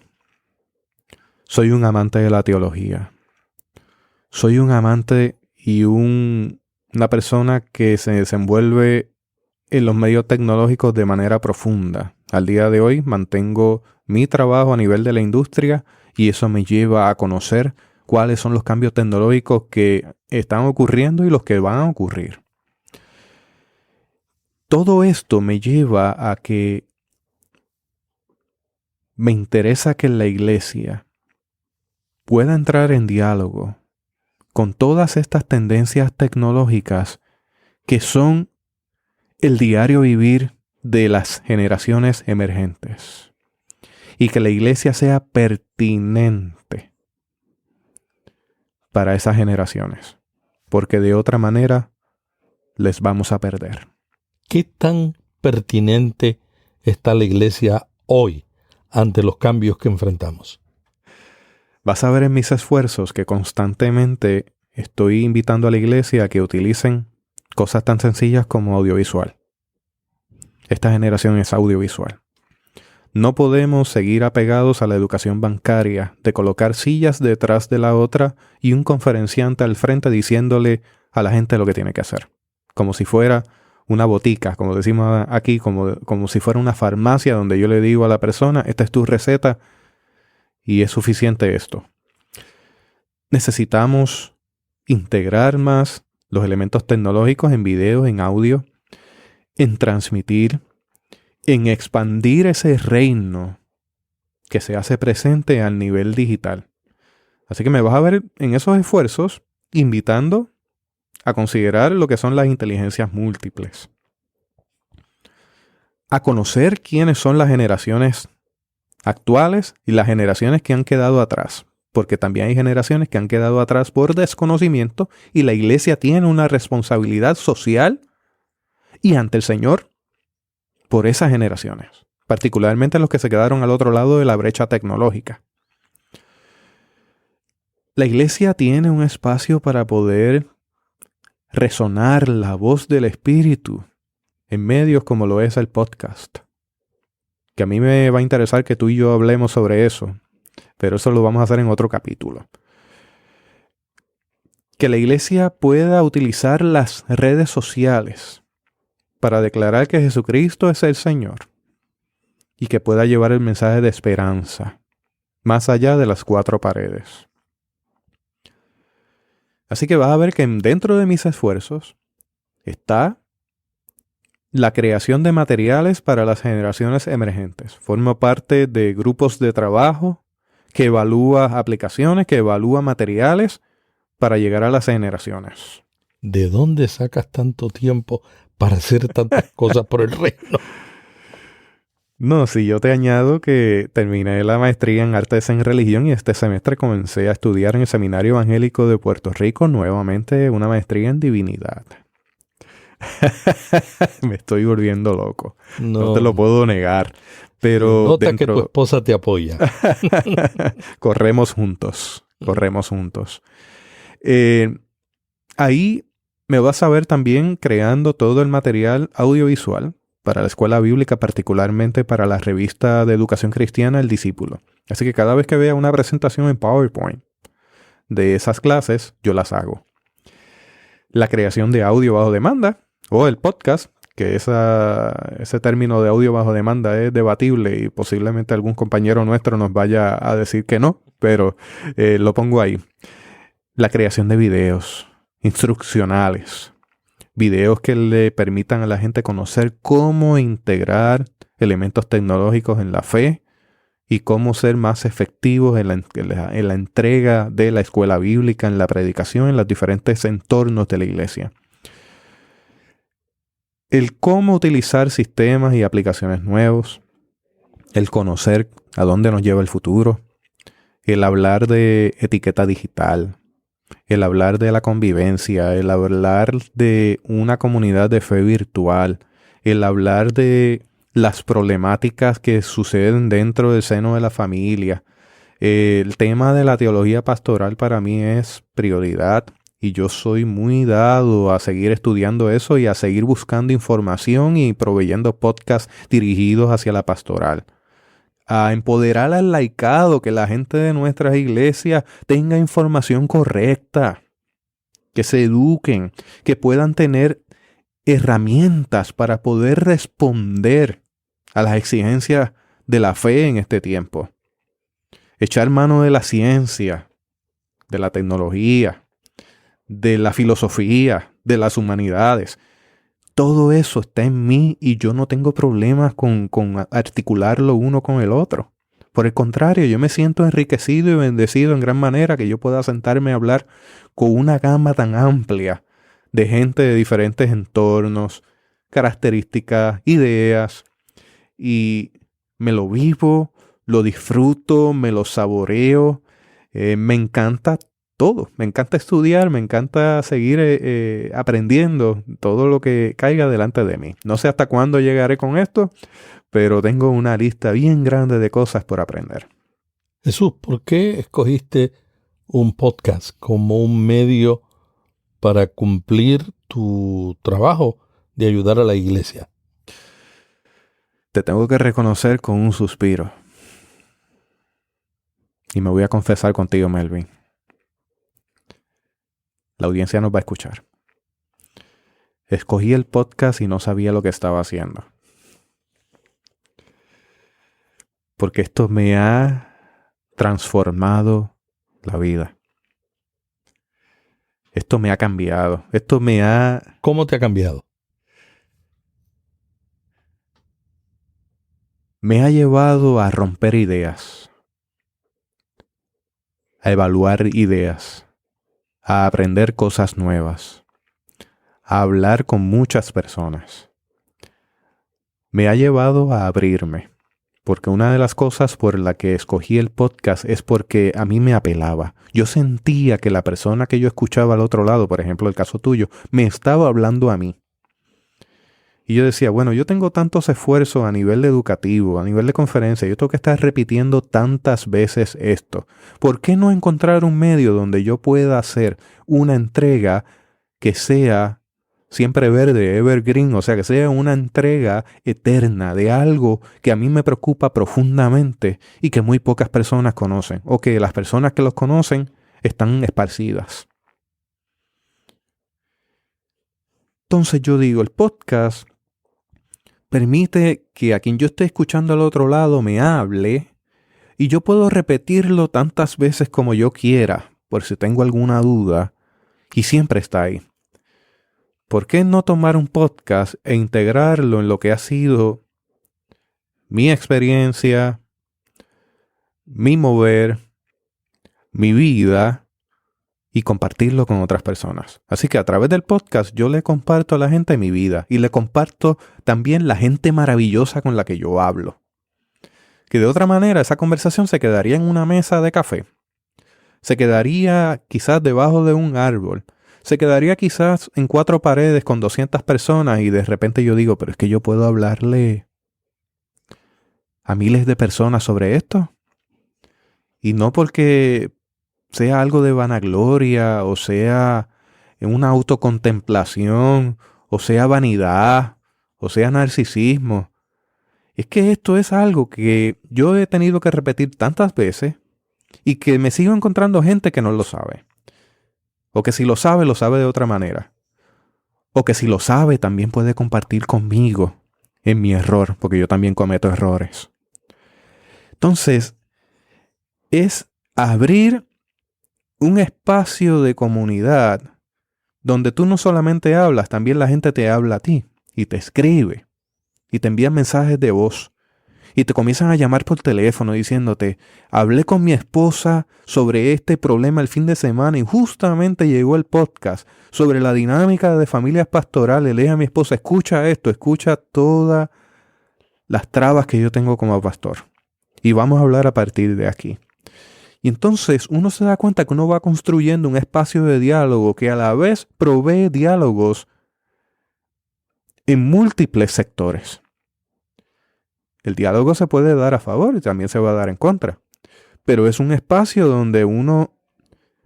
Soy un amante de la teología. Soy un amante y una persona que se desenvuelve en los medios tecnológicos de manera profunda. Al día de hoy mantengo mi trabajo a nivel de la industria y eso me lleva a conocer cuáles son los cambios tecnológicos que están ocurriendo y los que van a ocurrir. Todo esto me lleva a que me interesa que la iglesia pueda entrar en diálogo con todas estas tendencias tecnológicas que son el diario vivir de las generaciones emergentes. Y que la iglesia sea pertinente para esas generaciones. Porque de otra manera les vamos a perder. ¿Qué tan pertinente está la iglesia hoy ante los cambios que enfrentamos? Vas a ver en mis esfuerzos que constantemente estoy invitando a la iglesia a que utilicen cosas tan sencillas como audiovisual. Esta generación es audiovisual. No podemos seguir apegados a la educación bancaria de colocar sillas detrás de la otra y un conferenciante al frente diciéndole a la gente lo que tiene que hacer. Como si fuera una botica, como decimos aquí, como si fuera una farmacia donde yo le digo a la persona, esta es tu receta y es suficiente esto. Necesitamos integrar más los elementos tecnológicos en video, en audio, en transmitir, en expandir ese reino que se hace presente al nivel digital. Así que me vas a ver en esos esfuerzos invitando a considerar lo que son las inteligencias múltiples. A conocer quiénes son las generaciones actuales y las generaciones que han quedado atrás. Porque también hay generaciones que han quedado atrás por desconocimiento y la iglesia tiene una responsabilidad social y ante el Señor por esas generaciones, particularmente los que se quedaron al otro lado de la brecha tecnológica. La iglesia tiene un espacio para poder resonar la voz del Espíritu en medios como lo es el podcast. Que a mí me va a interesar que tú y yo hablemos sobre eso, pero eso lo vamos a hacer en otro capítulo. Que la iglesia pueda utilizar las redes sociales para declarar que Jesucristo es el Señor y que pueda llevar el mensaje de esperanza más allá de las cuatro paredes. Así que vas a ver que dentro de mis esfuerzos está la creación de materiales para las generaciones emergentes. Formo parte de grupos de trabajo que evalúa aplicaciones, que evalúa materiales para llegar a las generaciones. ¿De dónde sacas tanto tiempo para hacer tantas cosas por el reino? No, sí, yo te añado que terminé la maestría en Artes en Religión y este semestre comencé a estudiar en el Seminario Evangélico de Puerto Rico nuevamente una maestría en Divinidad. Me estoy volviendo loco. No te lo puedo negar. Pero nota que tu esposa te apoya. Corremos juntos. Ahí me vas a ver también creando todo el material audiovisual para la escuela bíblica, particularmente para la revista de educación cristiana El Discípulo. Así que cada vez que vea una presentación en PowerPoint de esas clases, yo las hago. La creación de audio bajo demanda o el podcast, que ese término de audio bajo demanda es debatible y posiblemente algún compañero nuestro nos vaya a decir que no, pero lo pongo ahí. La creación de videos instruccionales, videos que le permitan a la gente conocer cómo integrar elementos tecnológicos en la fe y cómo ser más efectivos en la entrega de la escuela bíblica, en la predicación, en los diferentes entornos de la iglesia. El cómo utilizar sistemas y aplicaciones nuevos, el conocer a dónde nos lleva el futuro, el hablar de etiqueta digital, el hablar de la convivencia, el hablar de una comunidad de fe virtual, el hablar de las problemáticas que suceden dentro del seno de la familia. El tema de la teología pastoral para mí es prioridad y yo soy muy dado a seguir estudiando eso y a seguir buscando información y proveyendo podcasts dirigidos hacia la pastoral. A empoderar al laicado, que la gente de nuestras iglesias tenga información correcta, que se eduquen, que puedan tener herramientas para poder responder a las exigencias de la fe en este tiempo. Echar mano de la ciencia, de la tecnología, de la filosofía, de las humanidades. Todo eso está en mí y yo no tengo problemas con articularlo uno con el otro. Por el contrario, yo me siento enriquecido y bendecido en gran manera que yo pueda sentarme a hablar con una gama tan amplia de gente de diferentes entornos, características, ideas. Y me lo vivo, lo disfruto, me lo saboreo. Me encanta todo. Me encanta estudiar, me encanta seguir aprendiendo todo lo que caiga delante de mí. No sé hasta cuándo llegaré con esto, pero tengo una lista bien grande de cosas por aprender. Jesús, ¿por qué escogiste un podcast como un medio para cumplir tu trabajo de ayudar a la iglesia? Te tengo que reconocer con un suspiro. Y me voy a confesar contigo, Melvin. La audiencia nos va a escuchar. Escogí el podcast y no sabía lo que estaba haciendo. Porque esto me ha transformado la vida. Esto me ha cambiado. ¿Cómo te ha cambiado? Me ha llevado a romper ideas, a evaluar ideas, a aprender cosas nuevas, a hablar con muchas personas. Me ha llevado a abrirme, porque una de las cosas por la que escogí el podcast es porque a mí me apelaba. Yo sentía que la persona que yo escuchaba al otro lado, por ejemplo el caso tuyo, me estaba hablando a mí. Y yo decía, bueno, yo tengo tantos esfuerzos a nivel educativo, a nivel de conferencia, yo tengo que estar repitiendo tantas veces esto. ¿Por qué no encontrar un medio donde yo pueda hacer una entrega que sea siempre verde, evergreen, o sea, que sea una entrega eterna de algo que a mí me preocupa profundamente y que muy pocas personas conocen, o que las personas que los conocen están esparcidas? Entonces yo digo, el podcast permite que a quien yo esté escuchando al otro lado me hable y yo puedo repetirlo tantas veces como yo quiera, por si tengo alguna duda, y siempre está ahí. ¿Por qué no tomar un podcast e integrarlo en lo que ha sido mi experiencia, mi mover, mi vida, y compartirlo con otras personas? Así que a través del podcast yo le comparto a la gente mi vida y le comparto también la gente maravillosa con la que yo hablo. que de otra manera esa conversación se quedaría en una mesa de café. Se quedaría quizás debajo de un árbol. Se quedaría quizás en 4 paredes con 200 personas y de repente yo digo, pero es que yo puedo hablarle a miles de personas sobre esto. Y no porque sea algo de vanagloria o sea una autocontemplación o sea vanidad o sea narcisismo. Es que esto es algo que yo he tenido que repetir tantas veces y que me sigo encontrando gente que no lo sabe. O que si lo sabe de otra manera. O que si lo sabe también puede compartir conmigo en mi error, porque yo también cometo errores. Entonces, es abrir un espacio de comunidad donde tú no solamente hablas, también la gente te habla a ti y te escribe y te envían mensajes de voz y te comienzan a llamar por teléfono diciéndote, hablé con mi esposa sobre este problema el fin de semana y justamente llegó el podcast sobre la dinámica de familias pastorales. Le dije a mi esposa, escucha esto, escucha todas las trabas que yo tengo como pastor y vamos a hablar a partir de aquí. Y entonces uno se da cuenta que uno va construyendo un espacio de diálogo que a la vez provee diálogos en múltiples sectores. El diálogo se puede dar a favor y también se va a dar en contra. Pero es un espacio donde uno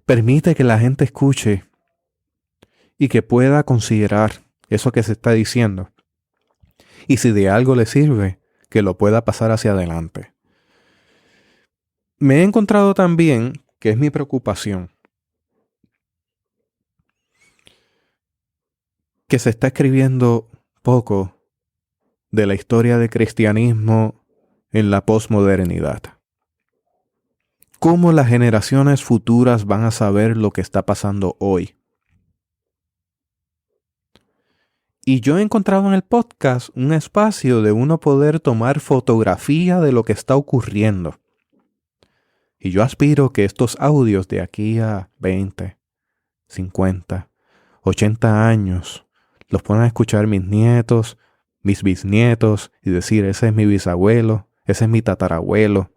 permite que la gente escuche y que pueda considerar eso que se está diciendo. Y si de algo le sirve, que lo pueda pasar hacia adelante. Me he encontrado también, que es mi preocupación, que se está escribiendo poco de la historia del cristianismo en la posmodernidad. ¿Cómo las generaciones futuras van a saber lo que está pasando hoy? Y yo he encontrado en el podcast un espacio de uno poder tomar fotografía de lo que está ocurriendo. Y yo aspiro que estos audios de aquí a 20, 50, 80 años los puedan escuchar mis nietos, mis bisnietos y decir, ese es mi bisabuelo, ese es mi tatarabuelo.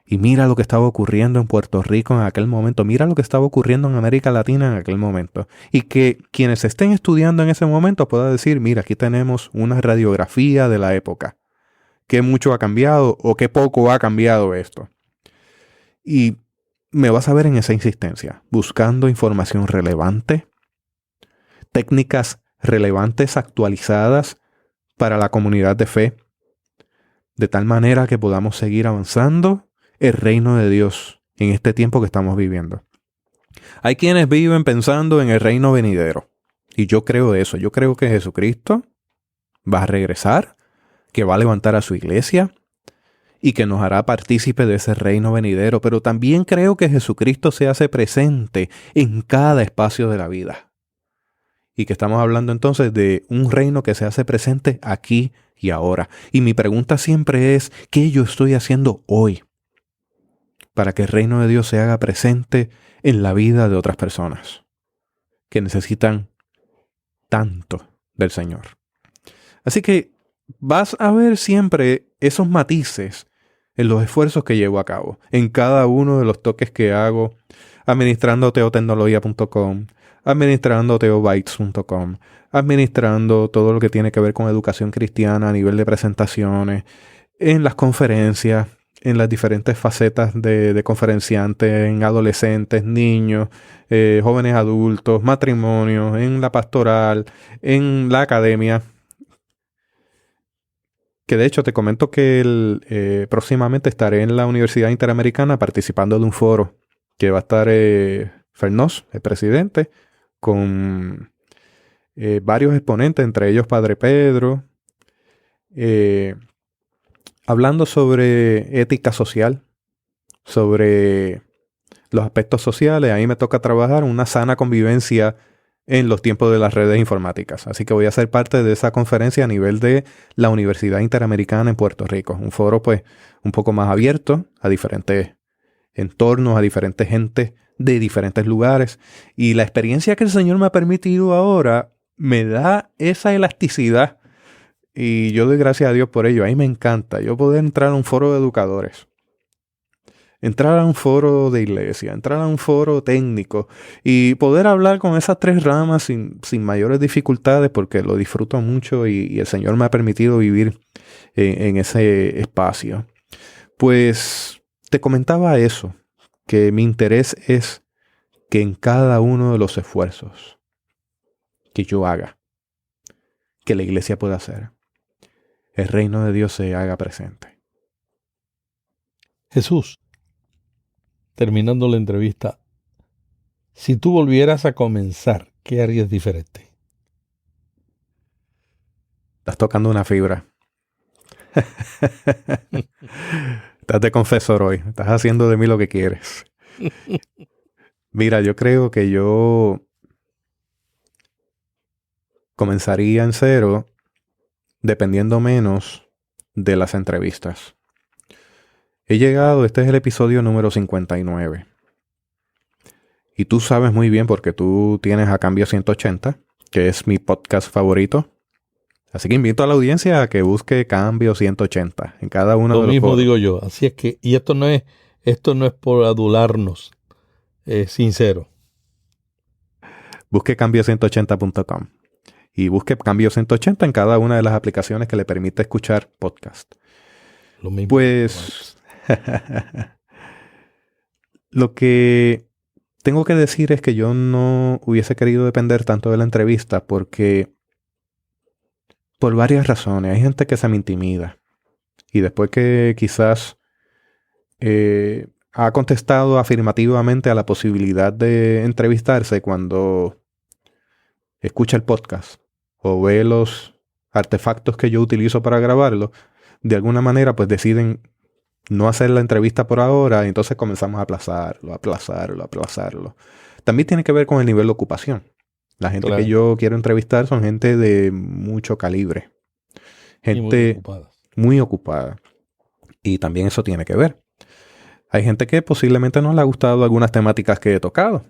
Y mira lo que estaba ocurriendo en Puerto Rico en aquel momento, mira lo que estaba ocurriendo en América Latina en aquel momento. Y que quienes estén estudiando en ese momento puedan decir, mira, aquí tenemos una radiografía de la época. ¿Qué mucho ha cambiado o qué poco ha cambiado esto? Y me vas a ver en esa insistencia, buscando información relevante, técnicas relevantes actualizadas para la comunidad de fe, de tal manera que podamos seguir avanzando el reino de Dios en este tiempo que estamos viviendo. Hay quienes viven pensando en el reino venidero, y yo creo eso. Yo creo que Jesucristo va a regresar, que va a levantar a su iglesia y que nos hará partícipe de ese reino venidero, pero también creo que Jesucristo se hace presente en cada espacio de la vida. Y que estamos hablando entonces de un reino que se hace presente aquí y ahora. Y mi pregunta siempre es, ¿qué yo estoy haciendo hoy para que el reino de Dios se haga presente en la vida de otras personas que necesitan tanto del Señor? Así que vas a ver siempre esos matices en los esfuerzos que llevo a cabo, en cada uno de los toques que hago, administrando teotecnología.com, administrando teobytes.com, administrando todo lo que tiene que ver con educación cristiana a nivel de presentaciones, en las conferencias, en las diferentes facetas de conferenciantes, en adolescentes, niños, jóvenes adultos, matrimonios, en la pastoral, en la academia. Que de hecho te comento que próximamente estaré en la Universidad Interamericana participando de un foro que va a estar Fernós, el presidente, con varios exponentes, entre ellos Padre Pedro, hablando sobre ética social, sobre los aspectos sociales. A mí me toca trabajar una sana convivencia en los tiempos de las redes informáticas. Así que voy a ser parte de esa conferencia a nivel de la Universidad Interamericana en Puerto Rico. Un foro pues un poco más abierto a diferentes entornos, a diferentes gentes de diferentes lugares. Y la experiencia que el Señor me ha permitido ahora me da esa elasticidad y yo doy gracias a Dios por ello. A mí me encanta yo poder entrar a un foro de educadores, entrar a un foro de iglesia, entrar a un foro técnico y poder hablar con esas tres ramas sin mayores dificultades, porque lo disfruto mucho y el Señor me ha permitido vivir en ese espacio. Pues te comentaba eso, que mi interés es que en cada uno de los esfuerzos que yo haga, que la iglesia pueda hacer, el reino de Dios se haga presente. Jesús, terminando la entrevista, si tú volvieras a comenzar, ¿qué harías diferente? Estás tocando una fibra. Estás de confesor hoy. Estás haciendo de mí lo que quieres. Mira, yo creo que yo comenzaría en cero dependiendo menos de las entrevistas. He llegado, este es el episodio número 59. Y tú sabes muy bien porque tú tienes a Cambio 180, que es mi podcast favorito. Así que invito a la audiencia a que busque Cambio 180 en cada uno de los mismo foros. Digo yo. Así es que, y esto no es por adularnos, es sincero. Busque cambio180.com y busque Cambio 180 en cada una de las aplicaciones que le permite escuchar podcast. Lo mismo. Pues lo que tengo que decir es que yo no hubiese querido depender tanto de la entrevista porque por varias razones. Hay gente que se me intimida y después que quizás ha contestado afirmativamente a la posibilidad de entrevistarse cuando escucha el podcast o ve los artefactos que yo utilizo para grabarlo, de alguna manera pues deciden no hacer la entrevista por ahora y entonces comenzamos a aplazarlo. También tiene que ver con el nivel de ocupación. La gente que yo quiero entrevistar son gente de mucho calibre. Gente muy ocupada. Y también eso tiene que ver. Hay gente que posiblemente no le ha gustado algunas temáticas que he tocado.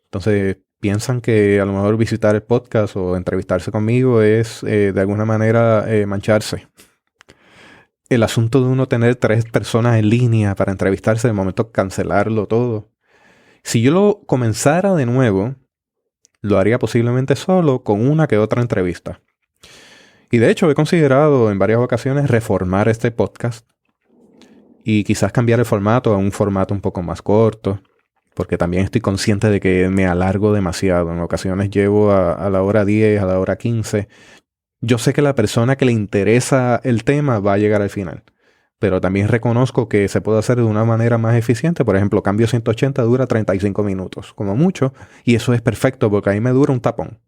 Entonces piensan que a lo mejor visitar el podcast o entrevistarse conmigo es de alguna manera mancharse. El asunto de uno tener 3 personas en línea para entrevistarse, de momento cancelarlo todo. Si yo lo comenzara de nuevo, lo haría posiblemente solo con una que otra entrevista. Y de hecho he considerado en varias ocasiones reformar este podcast y quizás cambiar el formato a un formato un poco más corto, porque también estoy consciente de que me alargo demasiado. En ocasiones llevo a la hora 10, a la hora 15. Yo sé que la persona que le interesa el tema va a llegar al final, pero también reconozco que se puede hacer de una manera más eficiente. Por ejemplo, Cambio 180 dura 35 minutos, como mucho, y eso es perfecto porque ahí me dura un tapón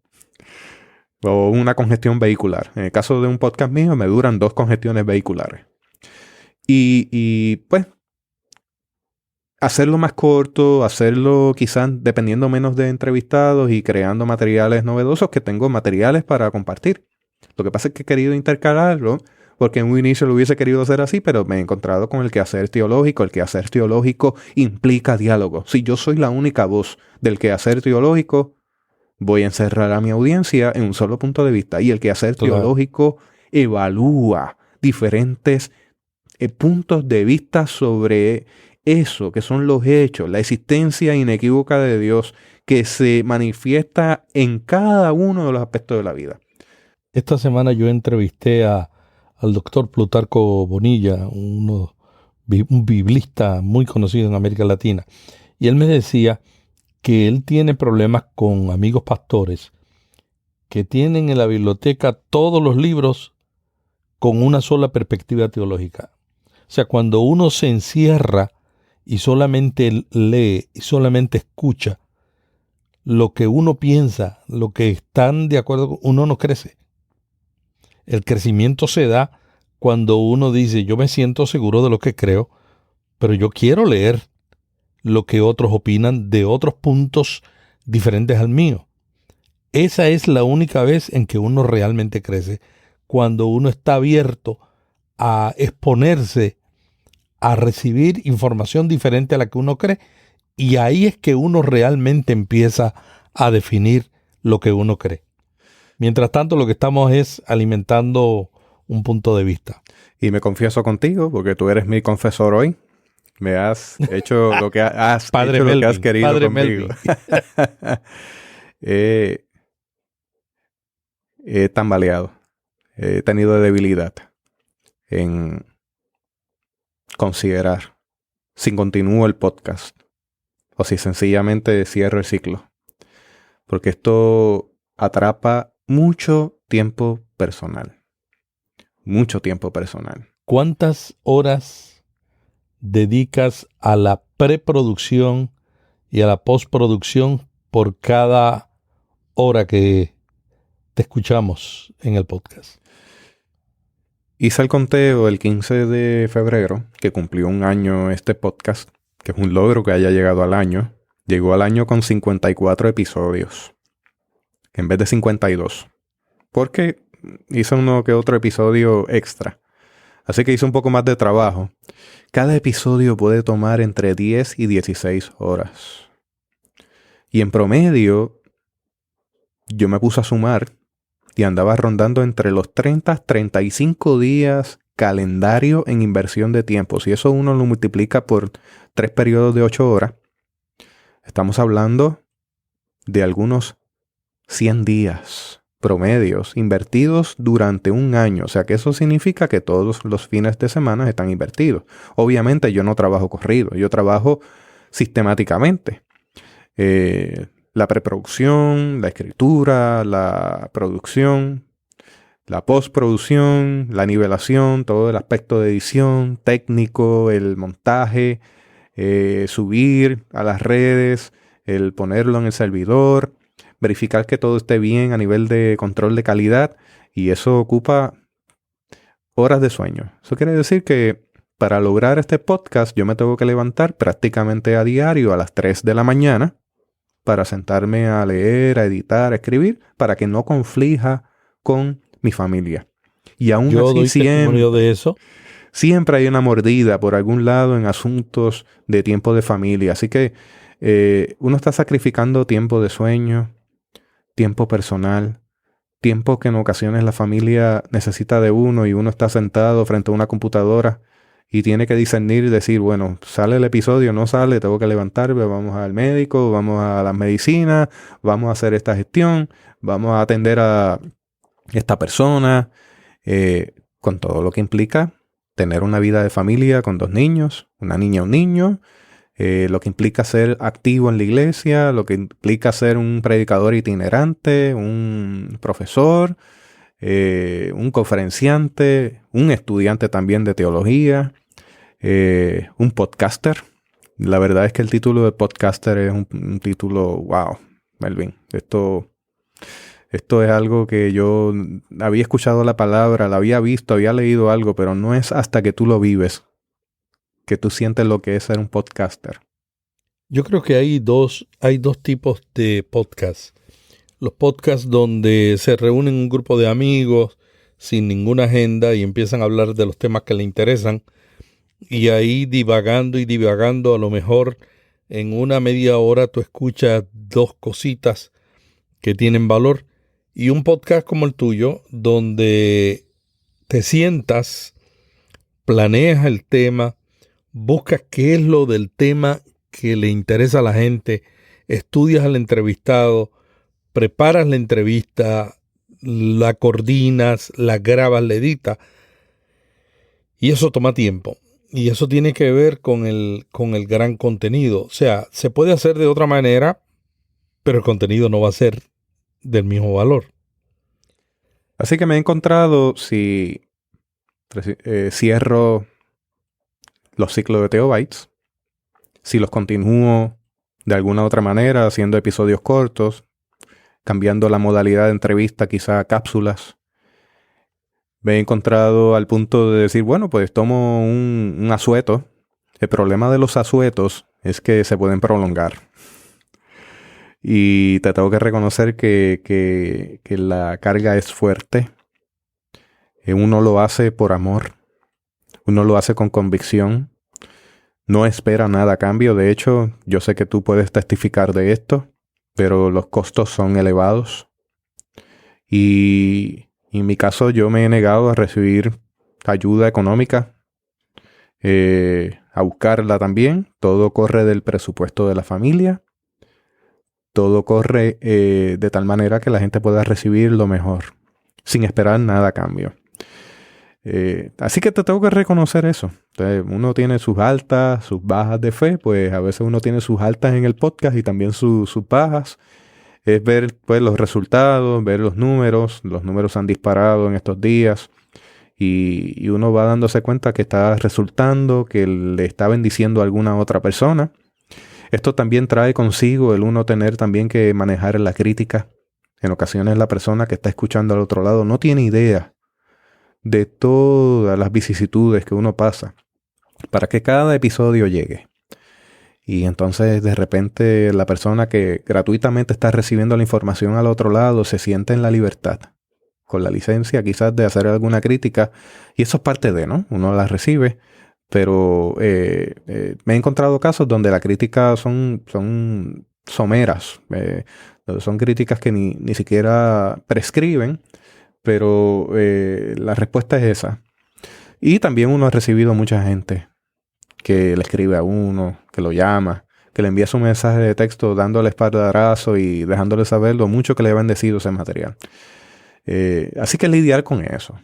o una congestión vehicular. En el caso de un podcast mío me duran 2 congestiones vehiculares. Y pues hacerlo más corto, hacerlo quizás dependiendo menos de entrevistados y creando materiales novedosos, que tengo materiales para compartir. Lo que pasa es que he querido intercalarlo porque en un inicio lo hubiese querido hacer así, pero me he encontrado con el quehacer teológico. El quehacer teológico implica diálogo. Si yo soy la única voz del quehacer teológico, voy a encerrar a mi audiencia en un solo punto de vista. Y el quehacer teológico evalúa diferentes puntos de vista sobre eso, que son los hechos, la existencia inequívoca de Dios que se manifiesta en cada uno de los aspectos de la vida. Esta semana yo entrevisté al doctor Plutarco Bonilla, un biblista muy conocido en América Latina, y él me decía que él tiene problemas con amigos pastores que tienen en la biblioteca todos los libros con una sola perspectiva teológica. O sea, cuando uno se encierra y solamente lee y solamente escucha lo que uno piensa, lo que están de acuerdo, uno no crece. El crecimiento se da cuando uno dice, yo me siento seguro de lo que creo, pero yo quiero leer lo que otros opinan de otros puntos diferentes al mío. Esa es la única vez en que uno realmente crece, cuando uno está abierto a exponerse, a recibir información diferente a la que uno cree, y ahí es que uno realmente empieza a definir lo que uno cree. Mientras tanto, lo que estamos es alimentando un punto de vista. Y me confieso contigo, porque tú eres mi confesor hoy. Me has hecho lo que has, Padre hecho Melvin, lo que has querido Padre conmigo. He tambaleado. He tenido debilidad en considerar si continúo el podcast o si sencillamente cierro el ciclo. Porque esto atrapa mucho tiempo personal. Mucho tiempo personal. ¿Cuántas horas dedicas a la preproducción y a la postproducción por cada hora que te escuchamos en el podcast? Hice el conteo el 15 de febrero, que cumplió un año este podcast, que es un logro que haya llegado al año. Llegó al año con 54 episodios, en vez de 52. Porque hice uno que otro episodio extra. Así que hice un poco más de trabajo. Cada episodio puede tomar entre 10 y 16 horas. Y en promedio, yo me puse a sumar y andaba rondando entre los 30 a 35 días calendario en inversión de tiempo. Si eso uno lo multiplica por 3 periodos de 8 horas, estamos hablando de algunos 100 días promedios invertidos durante un año. O sea que eso significa que todos los fines de semana están invertidos. Obviamente yo no trabajo corrido, yo trabajo sistemáticamente. La preproducción, la escritura, la producción, la postproducción, la nivelación, todo el aspecto de edición, técnico, el montaje, subir a las redes, el ponerlo en el servidor, verificar que todo esté bien a nivel de control de calidad, y eso ocupa horas de sueño. Eso quiere decir que para lograr este podcast yo me tengo que levantar prácticamente a diario a las 3 de la mañana para sentarme a leer, a editar, a escribir, para que no conflija con mi familia. Y aún yo así doy testimonio de eso. Siempre hay una mordida por algún lado en asuntos de tiempo de familia. Así que uno está sacrificando tiempo de sueño, tiempo personal, tiempo que en ocasiones la familia necesita de uno y uno está sentado frente a una computadora y tiene que discernir y decir, bueno, sale el episodio, no sale, tengo que levantarme, vamos al médico, vamos a las medicinas, vamos a hacer esta gestión, vamos a atender a esta persona, con todo lo que implica tener una vida de familia con 2 niños, una niña y un niño, lo que implica ser activo en la iglesia, lo que implica ser un predicador itinerante, un profesor, un conferenciante, un estudiante también de teología, un podcaster. La verdad es que el título de podcaster es un título, wow, Melvin, esto es algo que yo había escuchado la palabra, la había visto, había leído algo, pero no es hasta que tú lo vives que tú sientes lo que es ser un podcaster. Yo creo que hay dos tipos de podcasts. Los podcasts donde se reúnen un grupo de amigos sin ninguna agenda y empiezan a hablar de los temas que les interesan, y ahí divagando y divagando, a lo mejor en una media hora tú escuchas 2 cositas que tienen valor. Y un podcast como el tuyo, donde te sientas, planeas el tema, buscas qué es lo del tema que le interesa a la gente, estudias al entrevistado, preparas la entrevista, la coordinas, la grabas, la editas, y eso toma tiempo. Y eso tiene que ver con el gran contenido. O sea, se puede hacer de otra manera, pero el contenido no va a ser del mismo valor. Así que me he encontrado, si cierro los ciclos de Theobites, si los continúo de alguna otra manera, haciendo episodios cortos, cambiando la modalidad de entrevista, quizá a cápsulas, me he encontrado al punto de decir, bueno, pues tomo un asueto. El problema de los asuetos es que se pueden prolongar. Y te tengo que reconocer que la carga es fuerte. Uno lo hace por amor. Uno lo hace con convicción. No espera nada a cambio. De hecho, yo sé que tú puedes testificar de esto, pero los costos son elevados. Y en mi caso yo me he negado a recibir ayuda económica, a buscarla también. Todo corre del presupuesto de la familia. Todo corre de tal manera que la gente pueda recibir lo mejor, sin esperar nada a cambio. Así que te tengo que reconocer eso. Entonces, uno tiene sus altas, sus bajas de fe, pues a veces uno tiene sus altas en el podcast y también sus bajas. Es ver pues los resultados, ver los números han disparado en estos días y uno va dándose cuenta que está resultando, que le está bendiciendo a alguna otra persona. Esto también trae consigo el uno tener también que manejar la crítica. En ocasiones la persona que está escuchando al otro lado no tiene idea de todas las vicisitudes que uno pasa para que cada episodio llegue. Y entonces de repente la persona que gratuitamente está recibiendo la información al otro lado se siente en la libertad, con la licencia quizás de hacer alguna crítica. Y eso es parte de, ¿no? Uno la recibe. Pero me he encontrado casos donde las críticas son someras, son críticas que ni siquiera prescriben, pero la respuesta es esa. Y también uno ha recibido mucha gente que le escribe a uno, que lo llama, que le envía su mensaje de texto dándole espaldarazo y dejándole saber lo mucho que le ha bendecido ese material. Así que lidiar con eso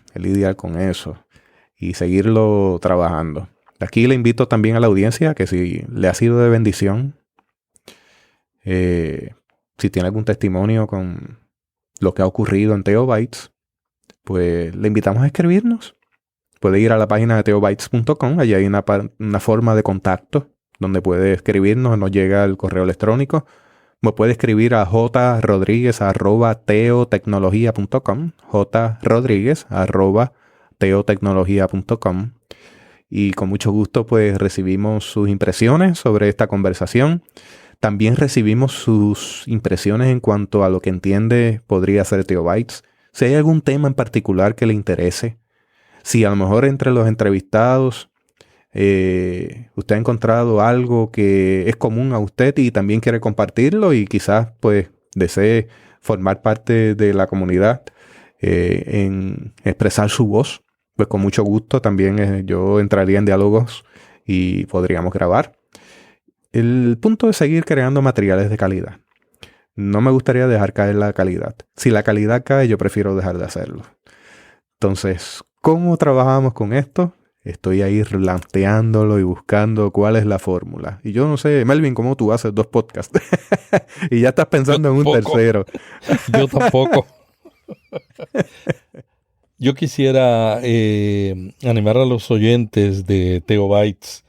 y seguirlo trabajando. Aquí le invito también a la audiencia que si le ha sido de bendición, si tiene algún testimonio con lo que ha ocurrido en Theobites, pues le invitamos a escribirnos. Puede ir a la página de theobites.com, allí hay una forma de contacto donde puede escribirnos, nos llega el correo electrónico. Me puede escribir a jrodriguez@teotecnologia.com, jrodriguez@teotecnologia.com. Y con mucho gusto pues recibimos sus impresiones sobre esta conversación. También recibimos sus impresiones en cuanto a lo que entiende podría ser Theobites. Si hay algún tema en particular que le interese, si a lo mejor entre los entrevistados usted ha encontrado algo que es común a usted y también quiere compartirlo y quizás pues desee formar parte de la comunidad en expresar su voz, pues con mucho gusto también yo entraría en diálogos y podríamos grabar. El punto es seguir creando materiales de calidad. No me gustaría dejar caer la calidad. Si la calidad cae, yo prefiero dejar de hacerlo. Entonces, ¿cómo trabajamos con esto? Estoy ahí planteándolo y buscando cuál es la fórmula. Y yo no sé, Melvin, ¿cómo tú haces 2 podcasts? Y ya estás pensando en un tercero. Yo tampoco. Yo quisiera animar a los oyentes de Theobites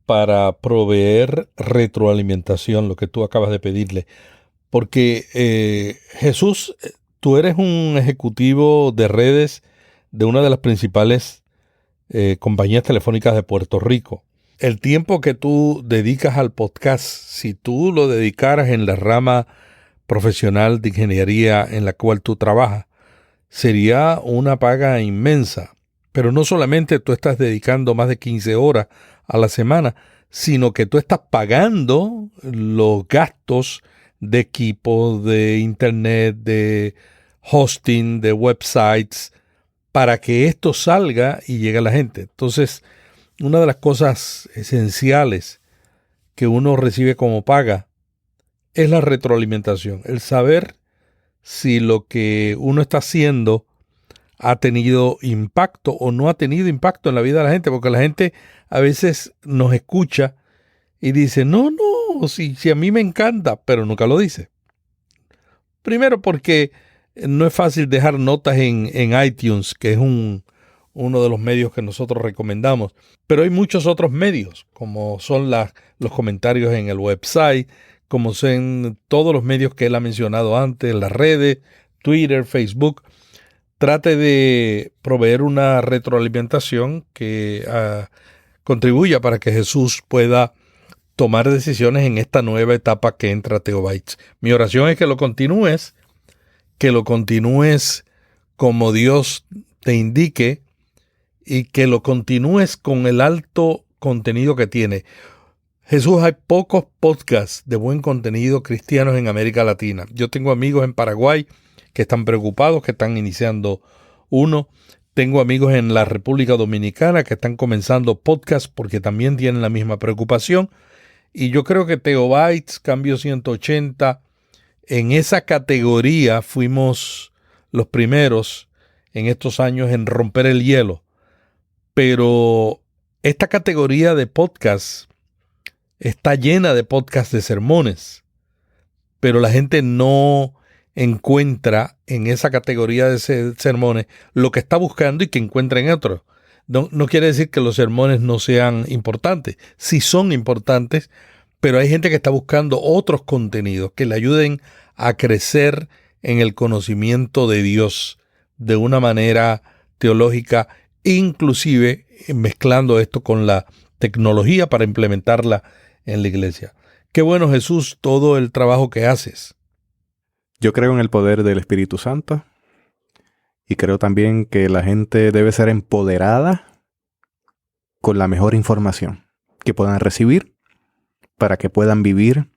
para proveer retroalimentación, lo que tú acabas de pedirle. Porque Jesús, tú eres un ejecutivo de redes de una de las principales compañías telefónicas de Puerto Rico. El tiempo que tú dedicas al podcast, si tú lo dedicaras en la rama profesional de ingeniería en la cual tú trabajas, sería una paga inmensa. Pero no solamente tú estás dedicando más de 15 horas a la semana, sino que tú estás pagando los gastos de equipo, de internet, de hosting, de websites, para que esto salga y llegue a la gente. Entonces, una de las cosas esenciales que uno recibe como paga es la retroalimentación, el saber si lo que uno está haciendo ha tenido impacto o no ha tenido impacto en la vida de la gente, porque la gente a veces nos escucha y dice, no, si a mí me encanta, pero nunca lo dice. Primero porque no es fácil dejar notas en iTunes, que es uno de los medios que nosotros recomendamos, pero hay muchos otros medios, como son los comentarios en el website, como son todos los medios que él ha mencionado antes, las redes, Twitter, Facebook. Trate de proveer una retroalimentación que contribuya para que Jesús pueda tomar decisiones en esta nueva etapa que entra a Theobites. Mi oración es que lo continúes como Dios te indique y que lo continúes con el alto contenido que tiene. Jesús, hay pocos podcasts de buen contenido cristianos en América Latina. Yo tengo amigos en Paraguay que están preocupados, que están iniciando Uno, tengo amigos en la República Dominicana que están comenzando podcast porque también tienen la misma preocupación. Y yo creo que Teobytes, Cambio 180, en esa categoría fuimos los primeros en estos años en romper el hielo. Pero esta categoría de podcast está llena de podcasts de sermones, pero la gente no encuentra en esa categoría de sermones lo que está buscando y que encuentra en otros. No quiere decir que los sermones no sean importantes. Sí son importantes, pero hay gente que está buscando otros contenidos que le ayuden a crecer en el conocimiento de Dios de una manera teológica, inclusive mezclando esto con la tecnología para implementarla en la iglesia. Qué bueno, Jesús, todo el trabajo que haces. Yo creo en el poder del Espíritu Santo y creo también que la gente debe ser empoderada con la mejor información que puedan recibir para que puedan vivir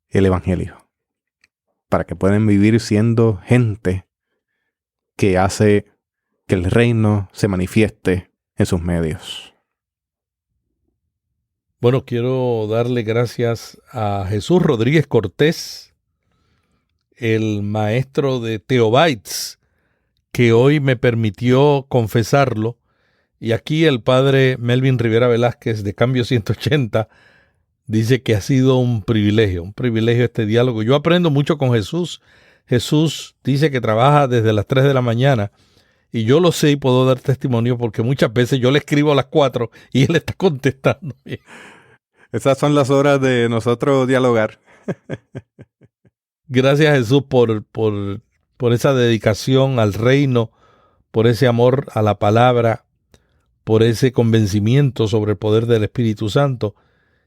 el Evangelio, para que puedan vivir siendo gente que hace que el reino se manifieste en sus medios. Bueno, quiero darle gracias a Jesús Rodríguez Cortés, el maestro de Teobytes, que hoy me permitió confesarlo. Y aquí el padre Melvin Rivera Velázquez de Cambio 180 dice que ha sido un privilegio este diálogo. Yo aprendo mucho con Jesús. Jesús dice que trabaja desde las 3 de la mañana y yo lo sé y puedo dar testimonio porque muchas veces yo le escribo a las 4 y él está contestando. Esas son las horas de nosotros dialogar. Gracias, Jesús, por esa dedicación al reino, por ese amor a la palabra, por ese convencimiento sobre el poder del Espíritu Santo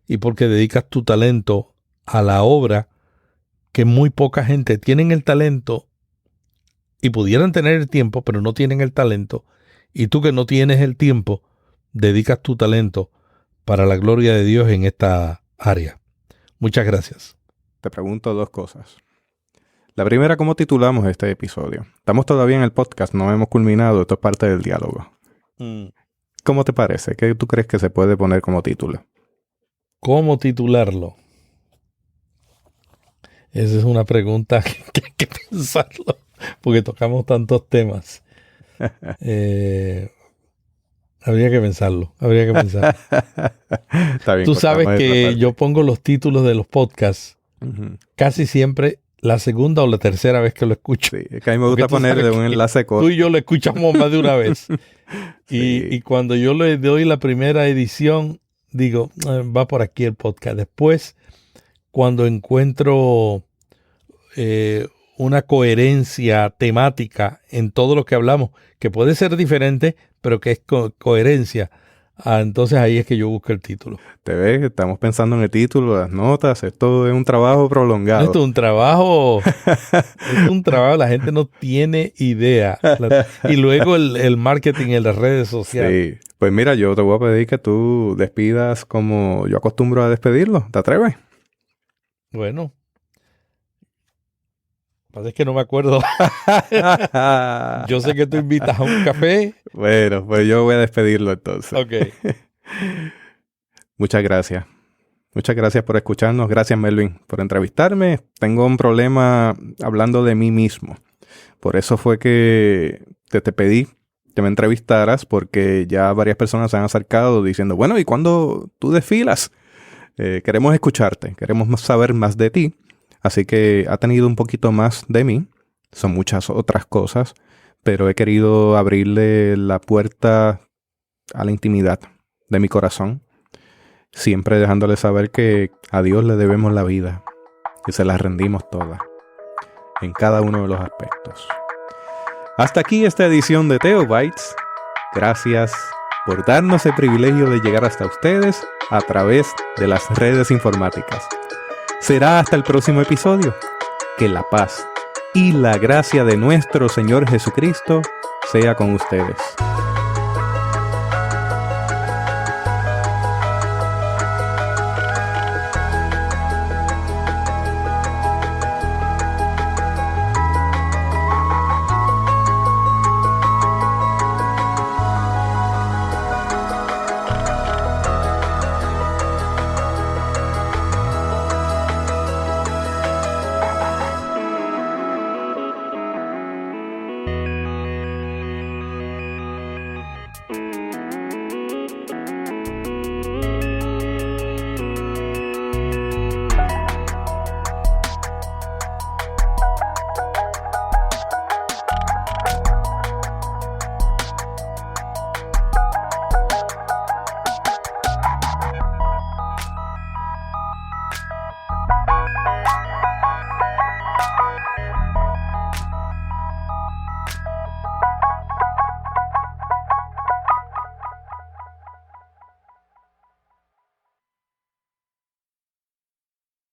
y porque dedicas tu talento a la obra que muy poca gente tienen el talento y pudieran tener el tiempo, pero no tienen el talento. Y tú que no tienes el tiempo, dedicas tu talento para la gloria de Dios en esta área. Muchas gracias. Te pregunto dos cosas. La primera, ¿cómo titulamos este episodio? Estamos todavía en el podcast, no hemos culminado, esto es parte del diálogo. ¿Cómo te parece? ¿Qué tú crees que se puede poner como título? ¿Cómo titularlo? Esa es una pregunta que hay que pensarlo, porque tocamos tantos temas. Habría que pensarlo. Está bien, tú sabes que yo pongo los títulos de los podcasts casi siempre la segunda o la tercera vez que lo escucho. Sí, es que a mí me gusta ponerle un enlace corto. Tú y yo lo escuchamos más de una vez. Y cuando yo le doy la primera edición, digo, va por aquí el podcast. Después, cuando encuentro una coherencia temática en todo lo que hablamos, que puede ser diferente, pero que es coherencia, entonces ahí es que yo busco el título. Te ves, estamos pensando en el título, las notas, esto es un trabajo prolongado. Esto es un trabajo, la gente no tiene idea. Y luego el marketing en las redes sociales. Sí, pues mira, yo te voy a pedir que tú despidas como yo acostumbro a despedirlo. ¿Te atreves? Bueno. Es que no me acuerdo. Yo sé que tú invitas a un café. Bueno, pues yo voy a despedirlo entonces. Ok. Muchas gracias. Muchas gracias por escucharnos. Gracias, Melvin, por entrevistarme. Tengo un problema hablando de mí mismo. Por eso fue que te pedí que me entrevistaras, porque ya varias personas se han acercado diciendo, bueno, ¿y cuándo tú desfilas? Queremos escucharte, queremos saber más de ti. Así que ha tenido un poquito más de mí. Son muchas otras cosas, pero he querido abrirle la puerta a la intimidad de mi corazón, siempre dejándole saber que a Dios le debemos la vida y se la rendimos toda, en cada uno de los aspectos. Hasta aquí esta edición de Teobytes. Gracias por darnos el privilegio de llegar hasta ustedes a través de las redes informáticas. Será hasta el próximo episodio. Que la paz y la gracia de nuestro Señor Jesucristo sea con ustedes.